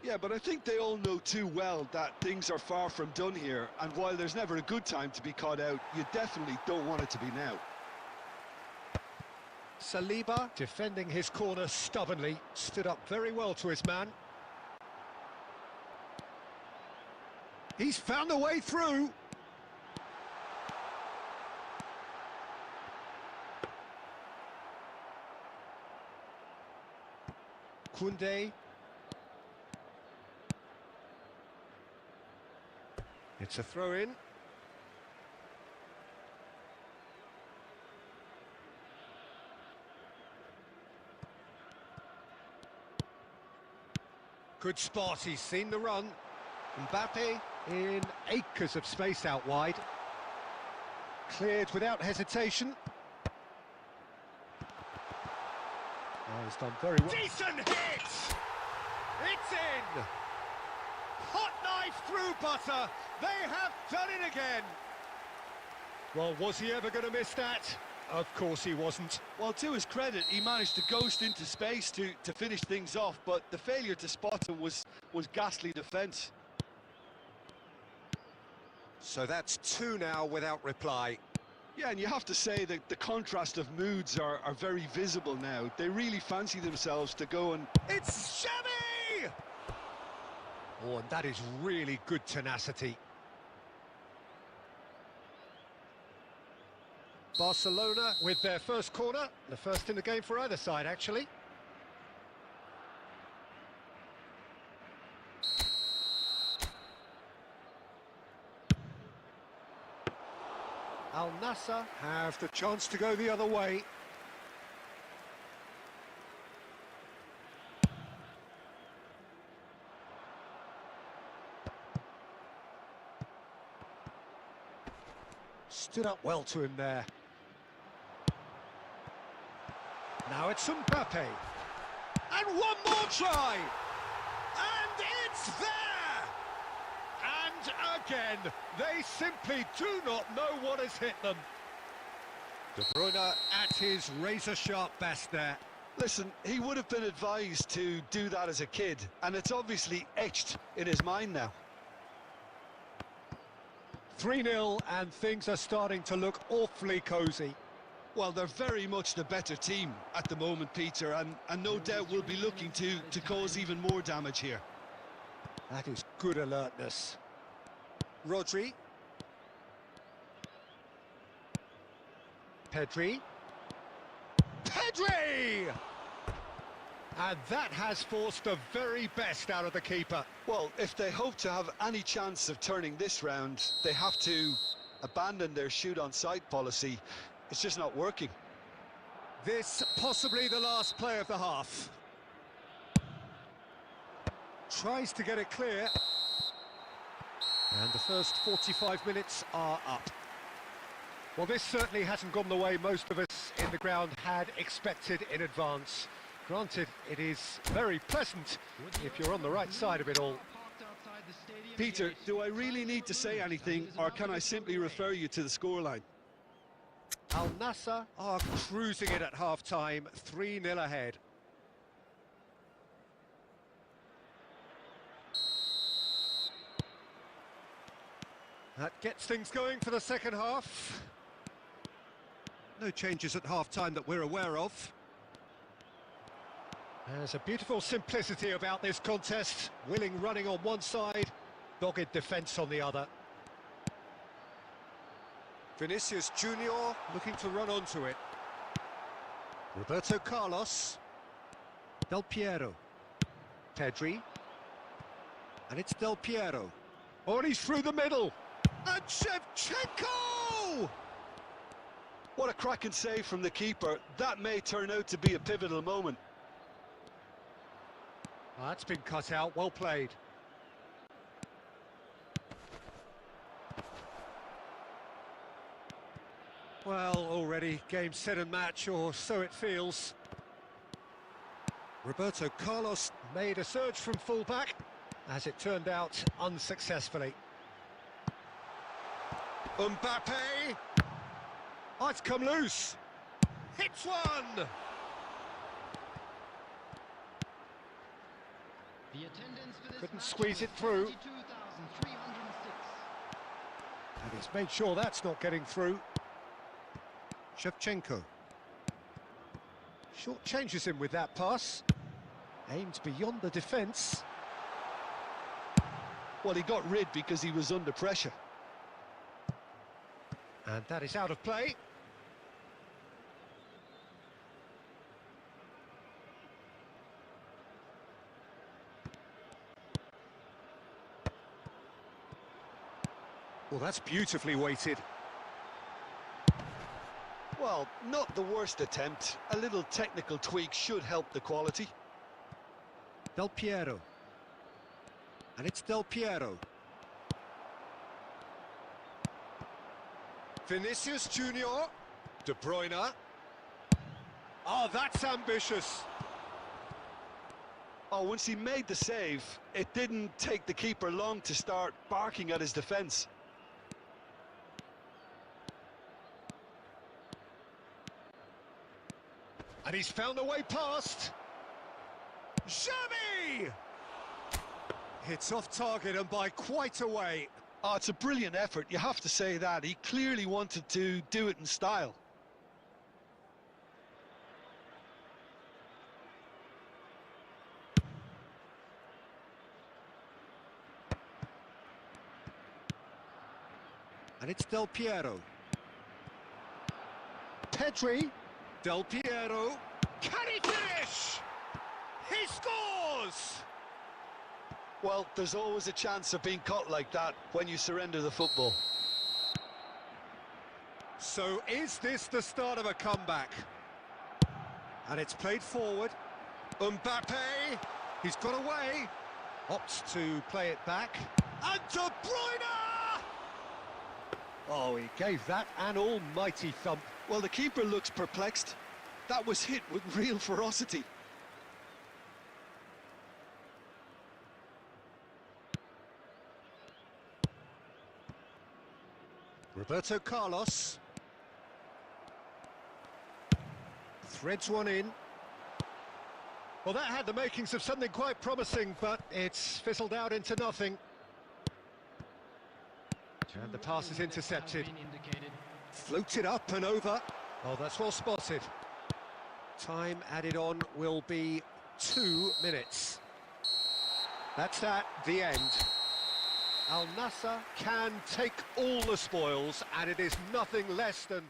Yeah, but I think they all know too well that things are far from done here, and while there's never a good time to be caught out, you definitely don't want it to be now. Saliba defending his corner stubbornly, stood up very well to his man. He's found a way through. Koundé. It's a throw-in. Good spot, he's seen the run. Mbappe in acres of space out wide. Cleared without hesitation. Oh, he's done very well. Decent hit! It's in! Hot knife through butter. They have done it again. Well, was he ever going to miss that? Of course he wasn't. Well, to his credit, he managed to ghost into space to finish things off, but the failure to spot him was ghastly defence. So that's two now without reply. Yeah, and you have to say that the contrast of moods are very visible now. They really fancy themselves to go and... It's Xavi! Oh, and that is really good tenacity. Barcelona with their first corner, the first in the game for either side, actually. Al Nassr have the chance to go the other way. Stood up well to him there. Now it's Mbappe. And one more try! And it's there! And again, they simply do not know what has hit them. De Bruyne at his razor-sharp best there. Listen, he would have been advised to do that as a kid, and it's obviously etched in his mind now. 3-0, and things are starting to look awfully cosy. Well, they're very much the better team at the moment, Peter, and no doubt will be looking to cause even more damage here. That is good alertness. Rodri. Pedri. Pedri! And that has forced the very best out of the keeper. Well, if they hope to have any chance of turning this round, they have to abandon their shoot-on-sight policy. It's just not working. This possibly the last play of the half. Tries to get it clear. And the first 45 minutes are up. Well, this certainly hasn't gone the way most of us in the ground had expected in advance. Granted, it is very pleasant if you're on the right side of it all. Peter, do I really need to say anything, or can I simply refer you to the scoreline? Al Nassr are cruising it at half-time, 3-0 ahead. That gets things going for the second half. No changes at half-time that we're aware of. There's a beautiful simplicity about this contest. Willing running on one side, dogged defence on the other. Vinicius Junior looking to run onto it. Roberto Carlos. Del Piero. Pedri. And it's Del Piero. Oh, and he's through the middle. And Shevchenko! What a cracking save from the keeper. That may turn out to be a pivotal moment. Oh, that's been cut out, well played. Well, already game, set and match, or so it feels. Roberto Carlos made a surge from full-back, as it turned out unsuccessfully. Mbappe! Oh, it's come loose! Hits one! The attendance for this Couldn't match squeeze was it through. 72,306. And he's made sure that's not getting through. Shevchenko. Short changes him with that pass. Aimed beyond the defence. Well, he got rid because he was under pressure. And that is out of play. Well, that's beautifully weighted. Well, not the worst attempt. A little technical tweak should help the quality. Del Piero. And it's Del Piero. Vinicius Junior. De Bruyne. Oh, that's ambitious. Oh, once he made the save, it didn't take the keeper long to start barking at his defence. And he's found a way past. Xavi! Hits off target and by quite a way. Oh, it's a brilliant effort, you have to say that. He clearly wanted to do it in style. And it's Del Piero. Pedri. Del Piero. Can he finish? He scores! Well, there's always a chance of being caught like that when you surrender the football. So is this the start of a comeback? And it's played forward. Mbappe, he's got away. Opts to play it back. And De Bruyne! Oh, he gave that an almighty thump. Well, the keeper looks perplexed. That was hit with real ferocity. Roberto Carlos. Threads one in. Well, that had the makings of something quite promising, but it's fizzled out into nothing. And the pass is intercepted. Floated up and over. Oh, that's well spotted. Time added on will be 2 minutes. That's at the end. Al Nassr can take all the spoils, and it is nothing less than...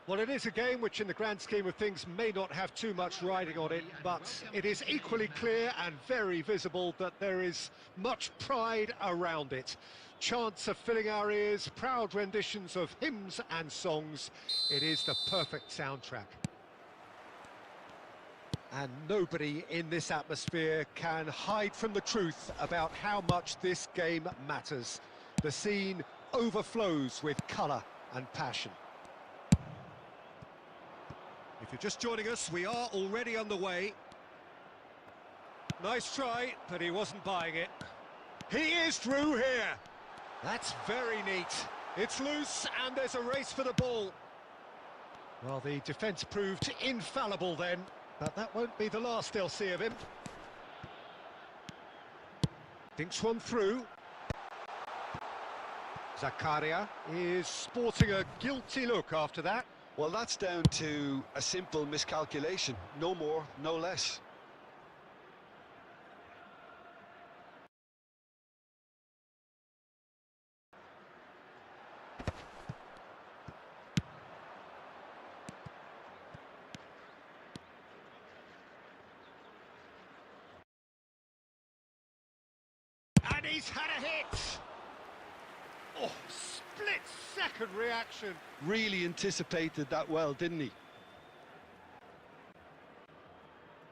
Well, it is a game which in the grand scheme of things may not have too much riding on it, but it is equally clear and very visible that there is much pride around it. Chants are filling our ears, proud renditions of hymns and songs. It is the perfect soundtrack. And nobody in this atmosphere can hide from the truth about how much this game matters. The scene overflows with colour and passion. If you're just joining us, we are already underway. Nice try, but he wasn't buying it. He is through here. That's very neat. It's loose and there's a race for the ball. Well, the defence proved infallible then, but that won't be the last they'll see of him. Thinks one through. Zakaria is sporting a guilty look after that. Well, that's down to a simple miscalculation. No more, no less. And he's had a hit! Oh, split-second reaction. Really anticipated that well, didn't he?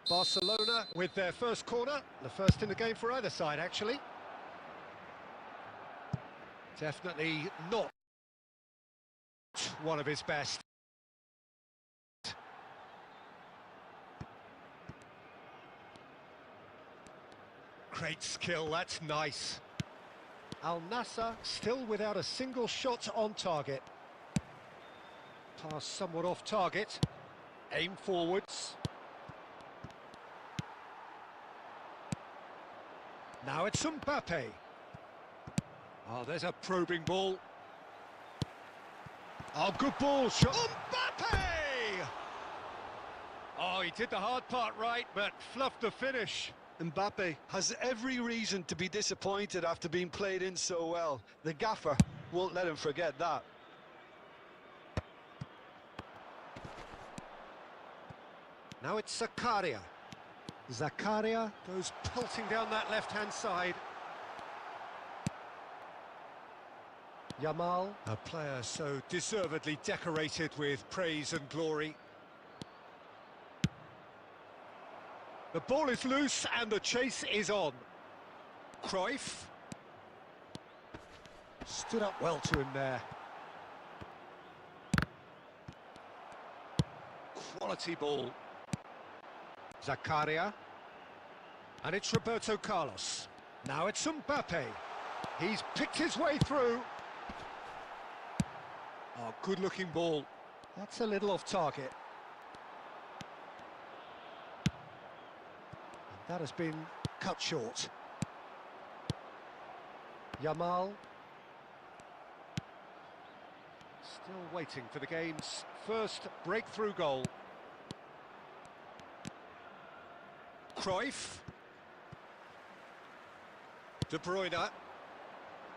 Barcelona with their first corner, the first in the game for either side, actually. Definitely not one of his best. Great skill, that's nice. Al Nassr still without a single shot on target. Pass somewhat off target. Aim forwards. Now it's Mbappe. Oh, there's a probing ball. Oh, good ball shot. Mbappe! Oh, he did the hard part right, but fluffed the finish. Mbappe has every reason to be disappointed after being played in so well. The gaffer won't let him forget that. Now it's Zakaria. Zakaria goes pelting down that left-hand side. Yamal, a player so deservedly decorated with praise and glory. The ball is loose and the chase is on. Cruyff stood up well to him there. Quality ball. Zakaria. And it's Roberto Carlos. Now it's Mbappe. He's picked his way through. Oh, good-looking ball. That's a little off target. That has been cut short. Yamal. Still waiting for the game's first breakthrough goal. Cruyff. De Bruyne.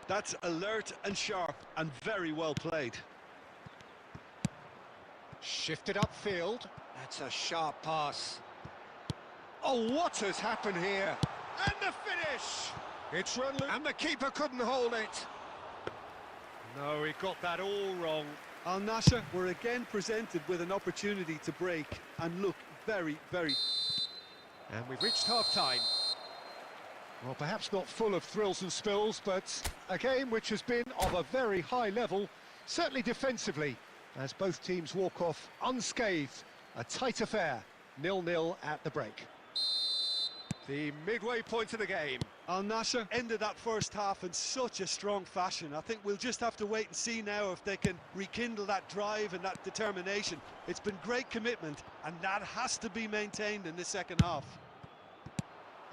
That's alert and sharp and very well played. Shifted upfield. That's a sharp pass. Oh, what has happened here? And the finish! It's run loose, and the keeper couldn't hold it. No, he got that all wrong. Al Nassr were again presented with an opportunity to break and look very, very... And we've reached half-time. Well, perhaps not full of thrills and spills, but a game which has been of a very high level, certainly defensively, as both teams walk off unscathed. A tight affair, 0-0 at the break. The midway point of the game. Al Nassr ended that first half in such a strong fashion. I think we'll just have to wait and see now if they can rekindle that drive and that determination. It's been great commitment, and that has to be maintained in the second half.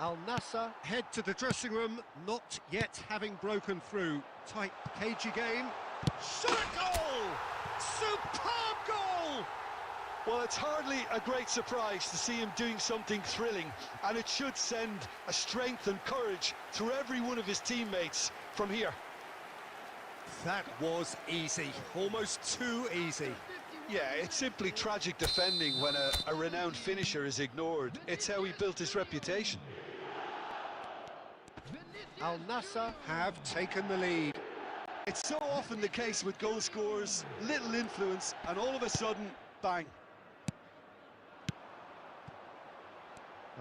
Al Nassr head to the dressing room, not yet having broken through. Tight, cagey game. Shot goal! Superb goal! Well, it's hardly a great surprise to see him doing something thrilling, and it should send a strength and courage through every one of his teammates from here. That was easy, almost too easy. Yeah, it's simply tragic defending when a renowned finisher is ignored. It's how he built his reputation. Al Nassr have taken the lead. It's so often the case with goal scorers, little influence, and all of a sudden, bang.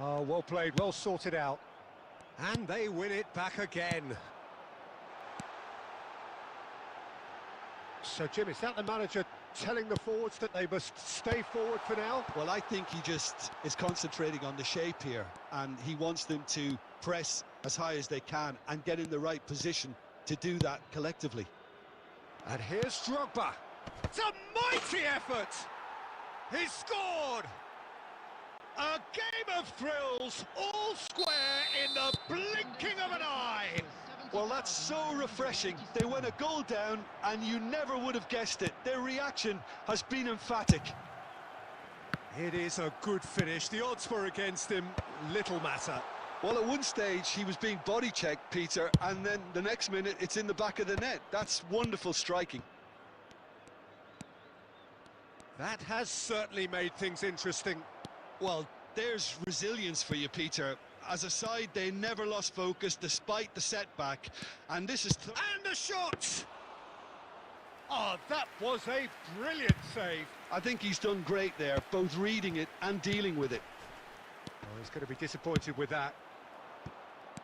Oh, well played, well sorted out. And they win it back again. So, Jim, is that the manager telling the forwards that they must stay forward for now? Well, I think he just is concentrating on the shape here, and he wants them to press as high as they can and get in the right position to do that collectively. And here's Drogba. It's a mighty effort! He's scored! A game of thrills, all square in the blinking of an eye! Well, that's so refreshing. They went a goal down, and you never would have guessed it. Their reaction has been emphatic. It is a good finish. The odds were against him, little matter. Well, at one stage, he was being body-checked, Peter, and then the next minute, it's in the back of the net. That's wonderful striking. That has certainly made things interesting. Well, there's resilience for you, Peter. As a side, they never lost focus despite the setback, and this is... And the shot! Oh, that was a brilliant save. I think he's done great there, both reading it and dealing with it. Oh, he's going to be disappointed with that.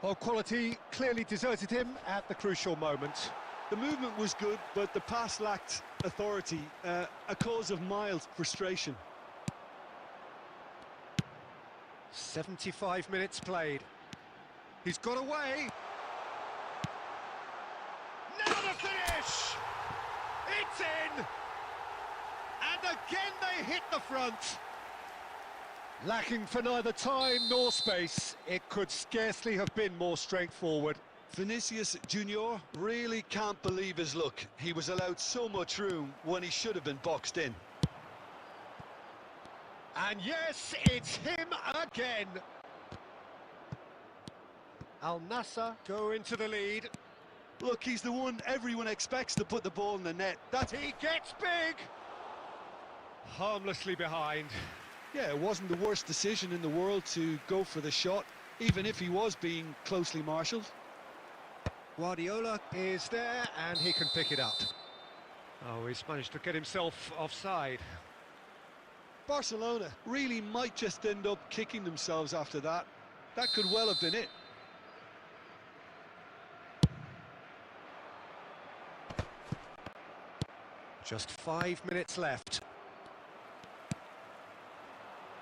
Well, quality clearly deserted him at the crucial moment. The movement was good, but the pass lacked authority, a cause of mild frustration. 75 minutes played. He's got away. Now the finish! It's in! And again they hit the front. Lacking for neither time nor space, it could scarcely have been more straightforward. Vinicius Junior really can't believe his luck. He was allowed so much room when he should have been boxed in. And yes, it's him again. Al Nassr go into the lead. Look, he's the one everyone expects to put the ball in the net. He gets big. Harmlessly behind. Yeah, it wasn't the worst decision in the world to go for the shot, even if he was being closely marshalled. Guardiola is there and he can pick it up. Oh, he's managed to get himself offside. Barcelona really might just end up kicking themselves after that. That could well have been it. Just 5 minutes left.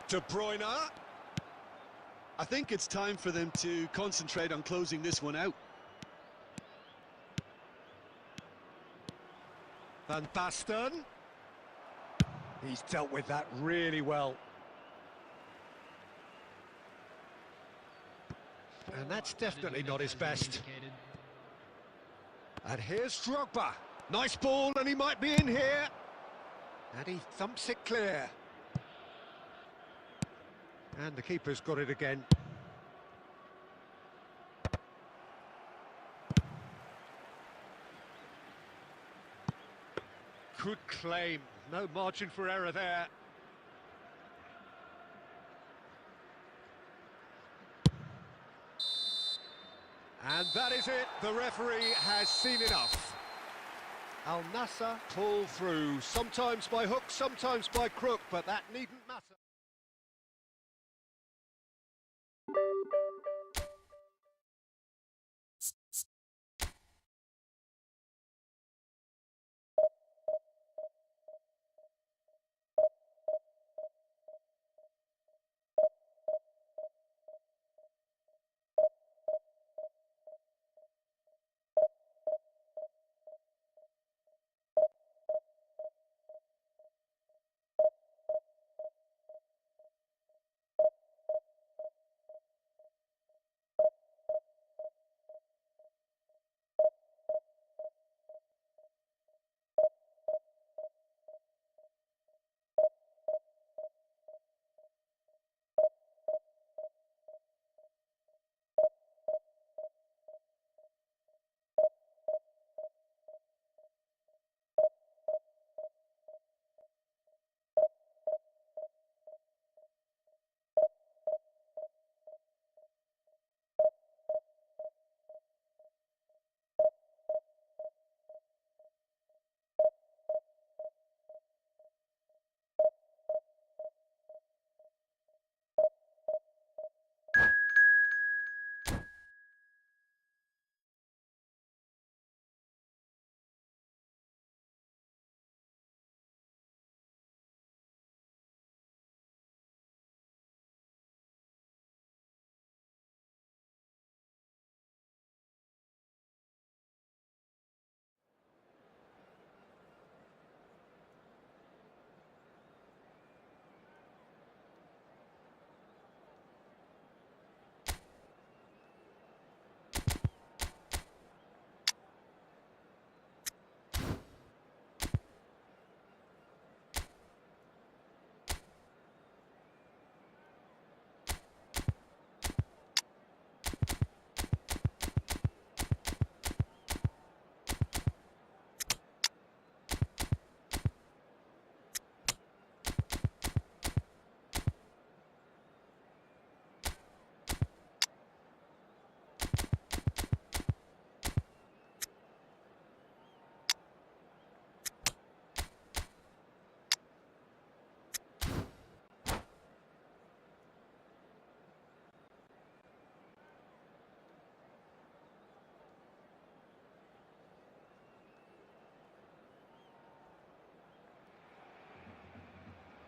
De Bruyne. I think it's time for them to concentrate on closing this one out. Van Basten. He's dealt with that really well. And that's definitely not his best. And here's Drogba. Nice ball, and he might be in here. And he thumps it clear. And the keeper's got it again. Good claim. No margin for error there. And that is it. The referee has seen enough. Al Nassr pull through, sometimes by hook, sometimes by crook, but that needn't matter.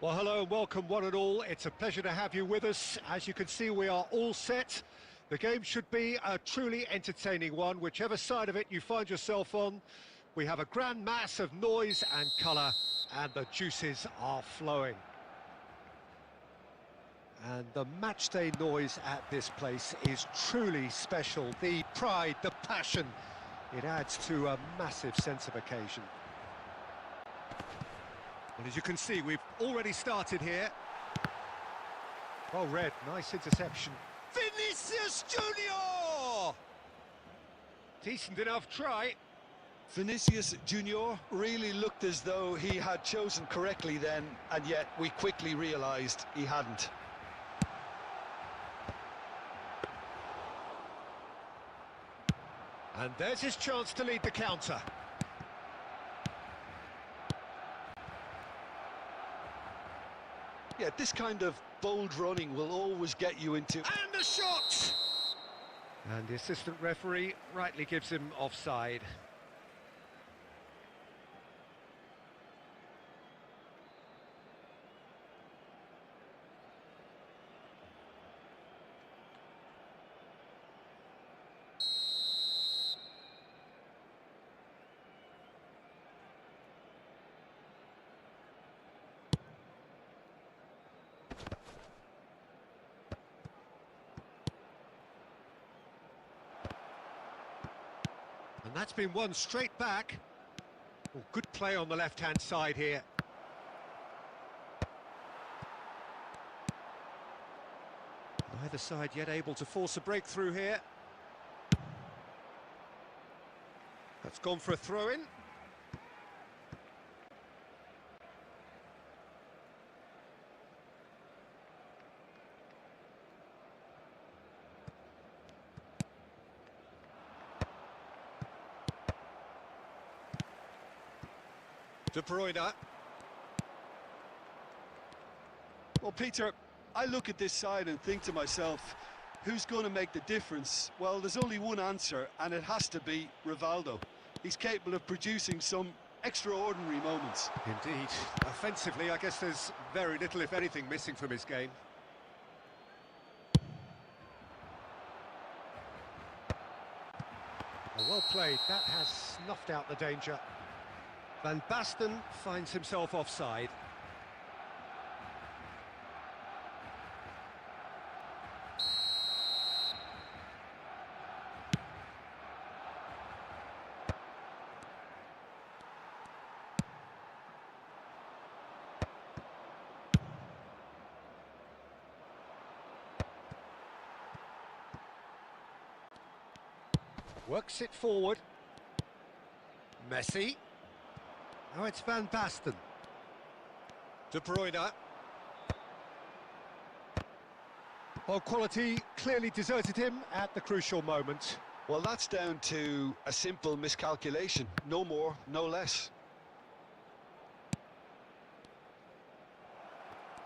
Well, hello and welcome one and all. It's a pleasure to have you with us. As you can see, we are all set. The game should be a truly entertaining one, whichever side of it you find yourself on. We have a grand mass of noise and colour, and the juices are flowing. And the matchday noise at this place is truly special. The pride, the passion, it adds to a massive sense of occasion. Well, as you can see, we've already started here. Well read, nice interception. Vinicius Junior! Decent enough try. Vinicius Junior really looked as though he had chosen correctly then, and yet we quickly realised he hadn't. And there's his chance to lead the counter. Yeah, this kind of bold running will always get you into... And the shot! And the assistant referee rightly gives him offside. And that's been won straight back. Oh, good play on the left-hand side here. Neither side yet able to force a breakthrough here. That's gone for a throw-in. De Bruyne. Well, Peter, I look at this side and think to myself, who's going to make the difference? Well, there's only one answer, and it has to be Rivaldo. He's capable of producing some extraordinary moments. Indeed. Offensively, I guess there's very little, if anything, missing from his game. Well played. That has snuffed out the danger. Van Basten finds himself offside. Works it forward. Messi. Now it's Van Basten. De Bruyne. Well, quality clearly deserted him at the crucial moment. Well, that's down to a simple miscalculation. No more, no less.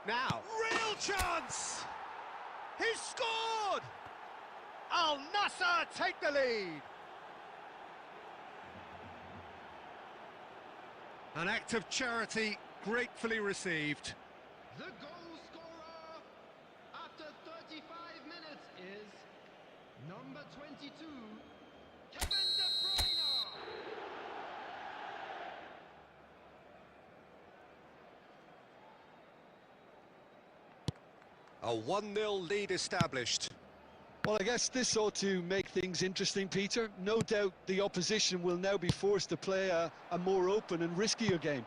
Now, real chance! He's scored! Al Nassr take the lead. An act of charity gratefully received. The goal scorer after 35 minutes is number 22, Kevin De Bruyne. A 1-0 lead established. Well, I guess this ought to make things interesting, Peter. No doubt the opposition will now be forced to play a more open and riskier game.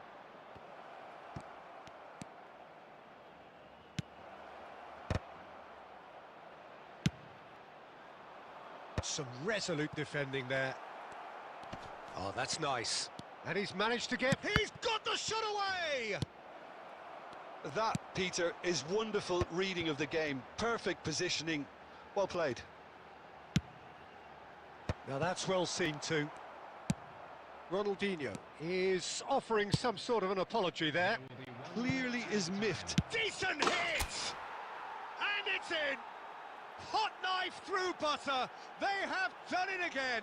Some resolute defending there. Oh, that's nice. And he's managed to get... He's got the shot away! That, Peter, is wonderful reading of the game. Perfect positioning. Well played. Now that's well seen too. Ronaldinho is offering some sort of an apology there. Clearly is miffed. Decent hit! And it's in! Hot knife through butter. They have done it again.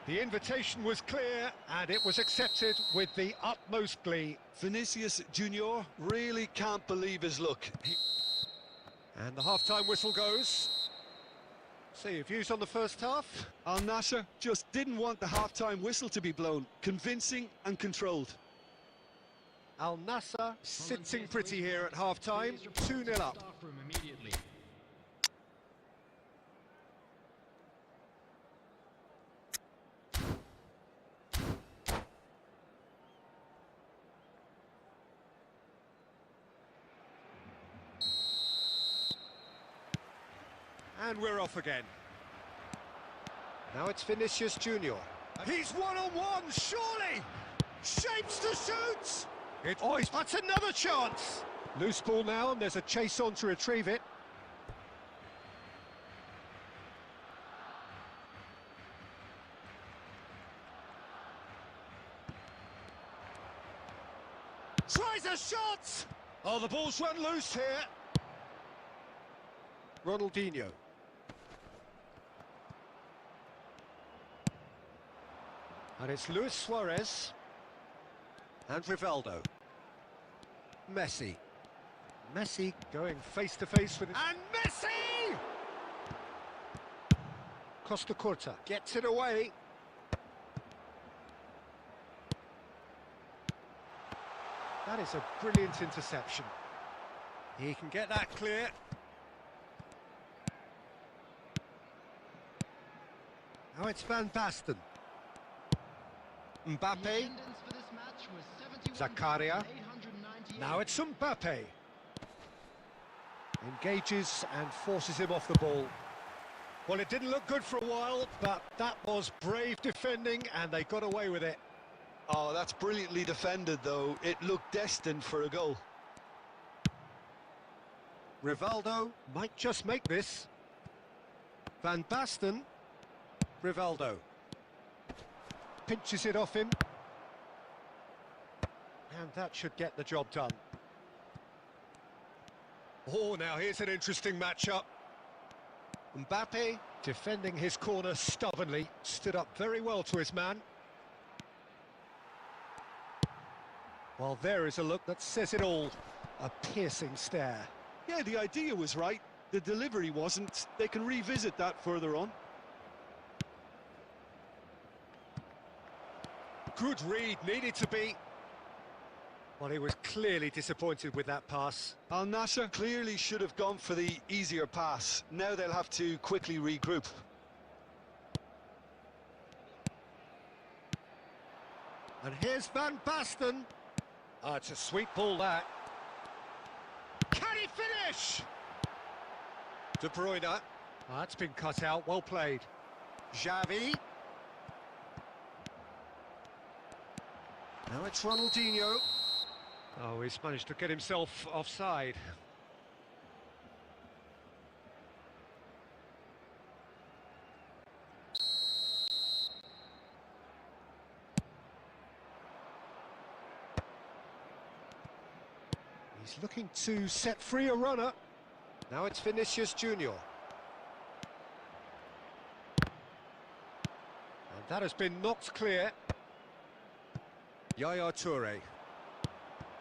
The invitation was clear, and it was accepted with the utmost glee. Vinicius Junior really can't believe his luck. And the half-time whistle goes. So your views on the first half? Al Nassr just didn't want the half-time whistle to be blown. Convincing and controlled. Al Nassr sitting pretty here at half-time, 2-0 up. Staff room immediately. And we're off again. Now it's Vinicius Junior. He's one-on-one, surely! Shapes to shoot! That's another chance! Loose ball now, and there's a chase on to retrieve it. Tries a shot! Oh, the ball's run loose here. Ronaldinho. And it's Luis Suarez. And Rivaldo. Messi. Messi going face-to-face with it. And Messi! Costa Curta gets it away. That is a brilliant interception. He can get that clear. Now it's Van Basten. Mbappe. Zakaria. Now it's Mbappe. Engages and forces him off the ball. Well, it didn't look good for a while, but that was brave defending, and they got away with it. Oh, that's brilliantly defended, though. It looked destined for a goal. Rivaldo might just make this. Van Basten. Rivaldo. Pinches it off him. And that should get the job done. Oh, now here's an interesting matchup. Mbappe, defending his corner stubbornly, stood up very well to his man. Well, there is a look that says it all. A piercing stare. Yeah, the idea was right. The delivery wasn't. They can revisit that further on. Good read, needed to be. Well, he was clearly disappointed with that pass. Al Nassr clearly should have gone for the easier pass. Now they'll have to quickly regroup. And here's Van Basten. Ah, it's a sweet ball, that. Can he finish? De Bruyne. Ah, that's been cut out, well played. Xavi. Now it's Ronaldinho. Oh, he's managed to get himself offside. He's looking to set free a runner. Now it's Vinicius Junior. And that has been knocked clear. Yaya Toure.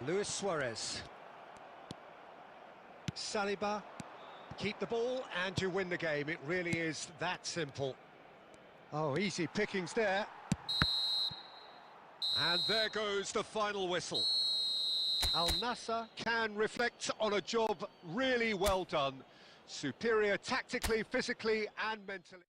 Luis Suarez. Saliba. Keep the ball and you win the game. It really is that simple. Oh, easy pickings there. And there goes the final whistle. Al Nassr can reflect on a job really well done. Superior tactically, physically and mentally.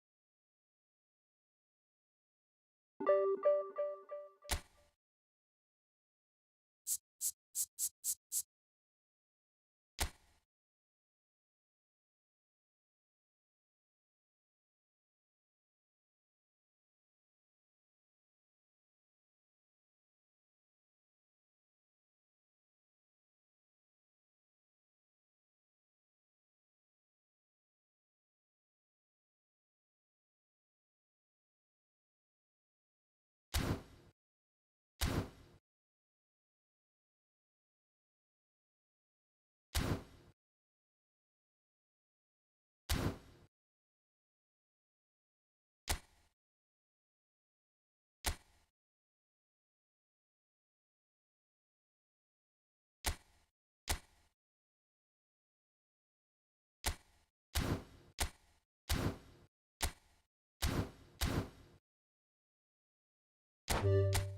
it.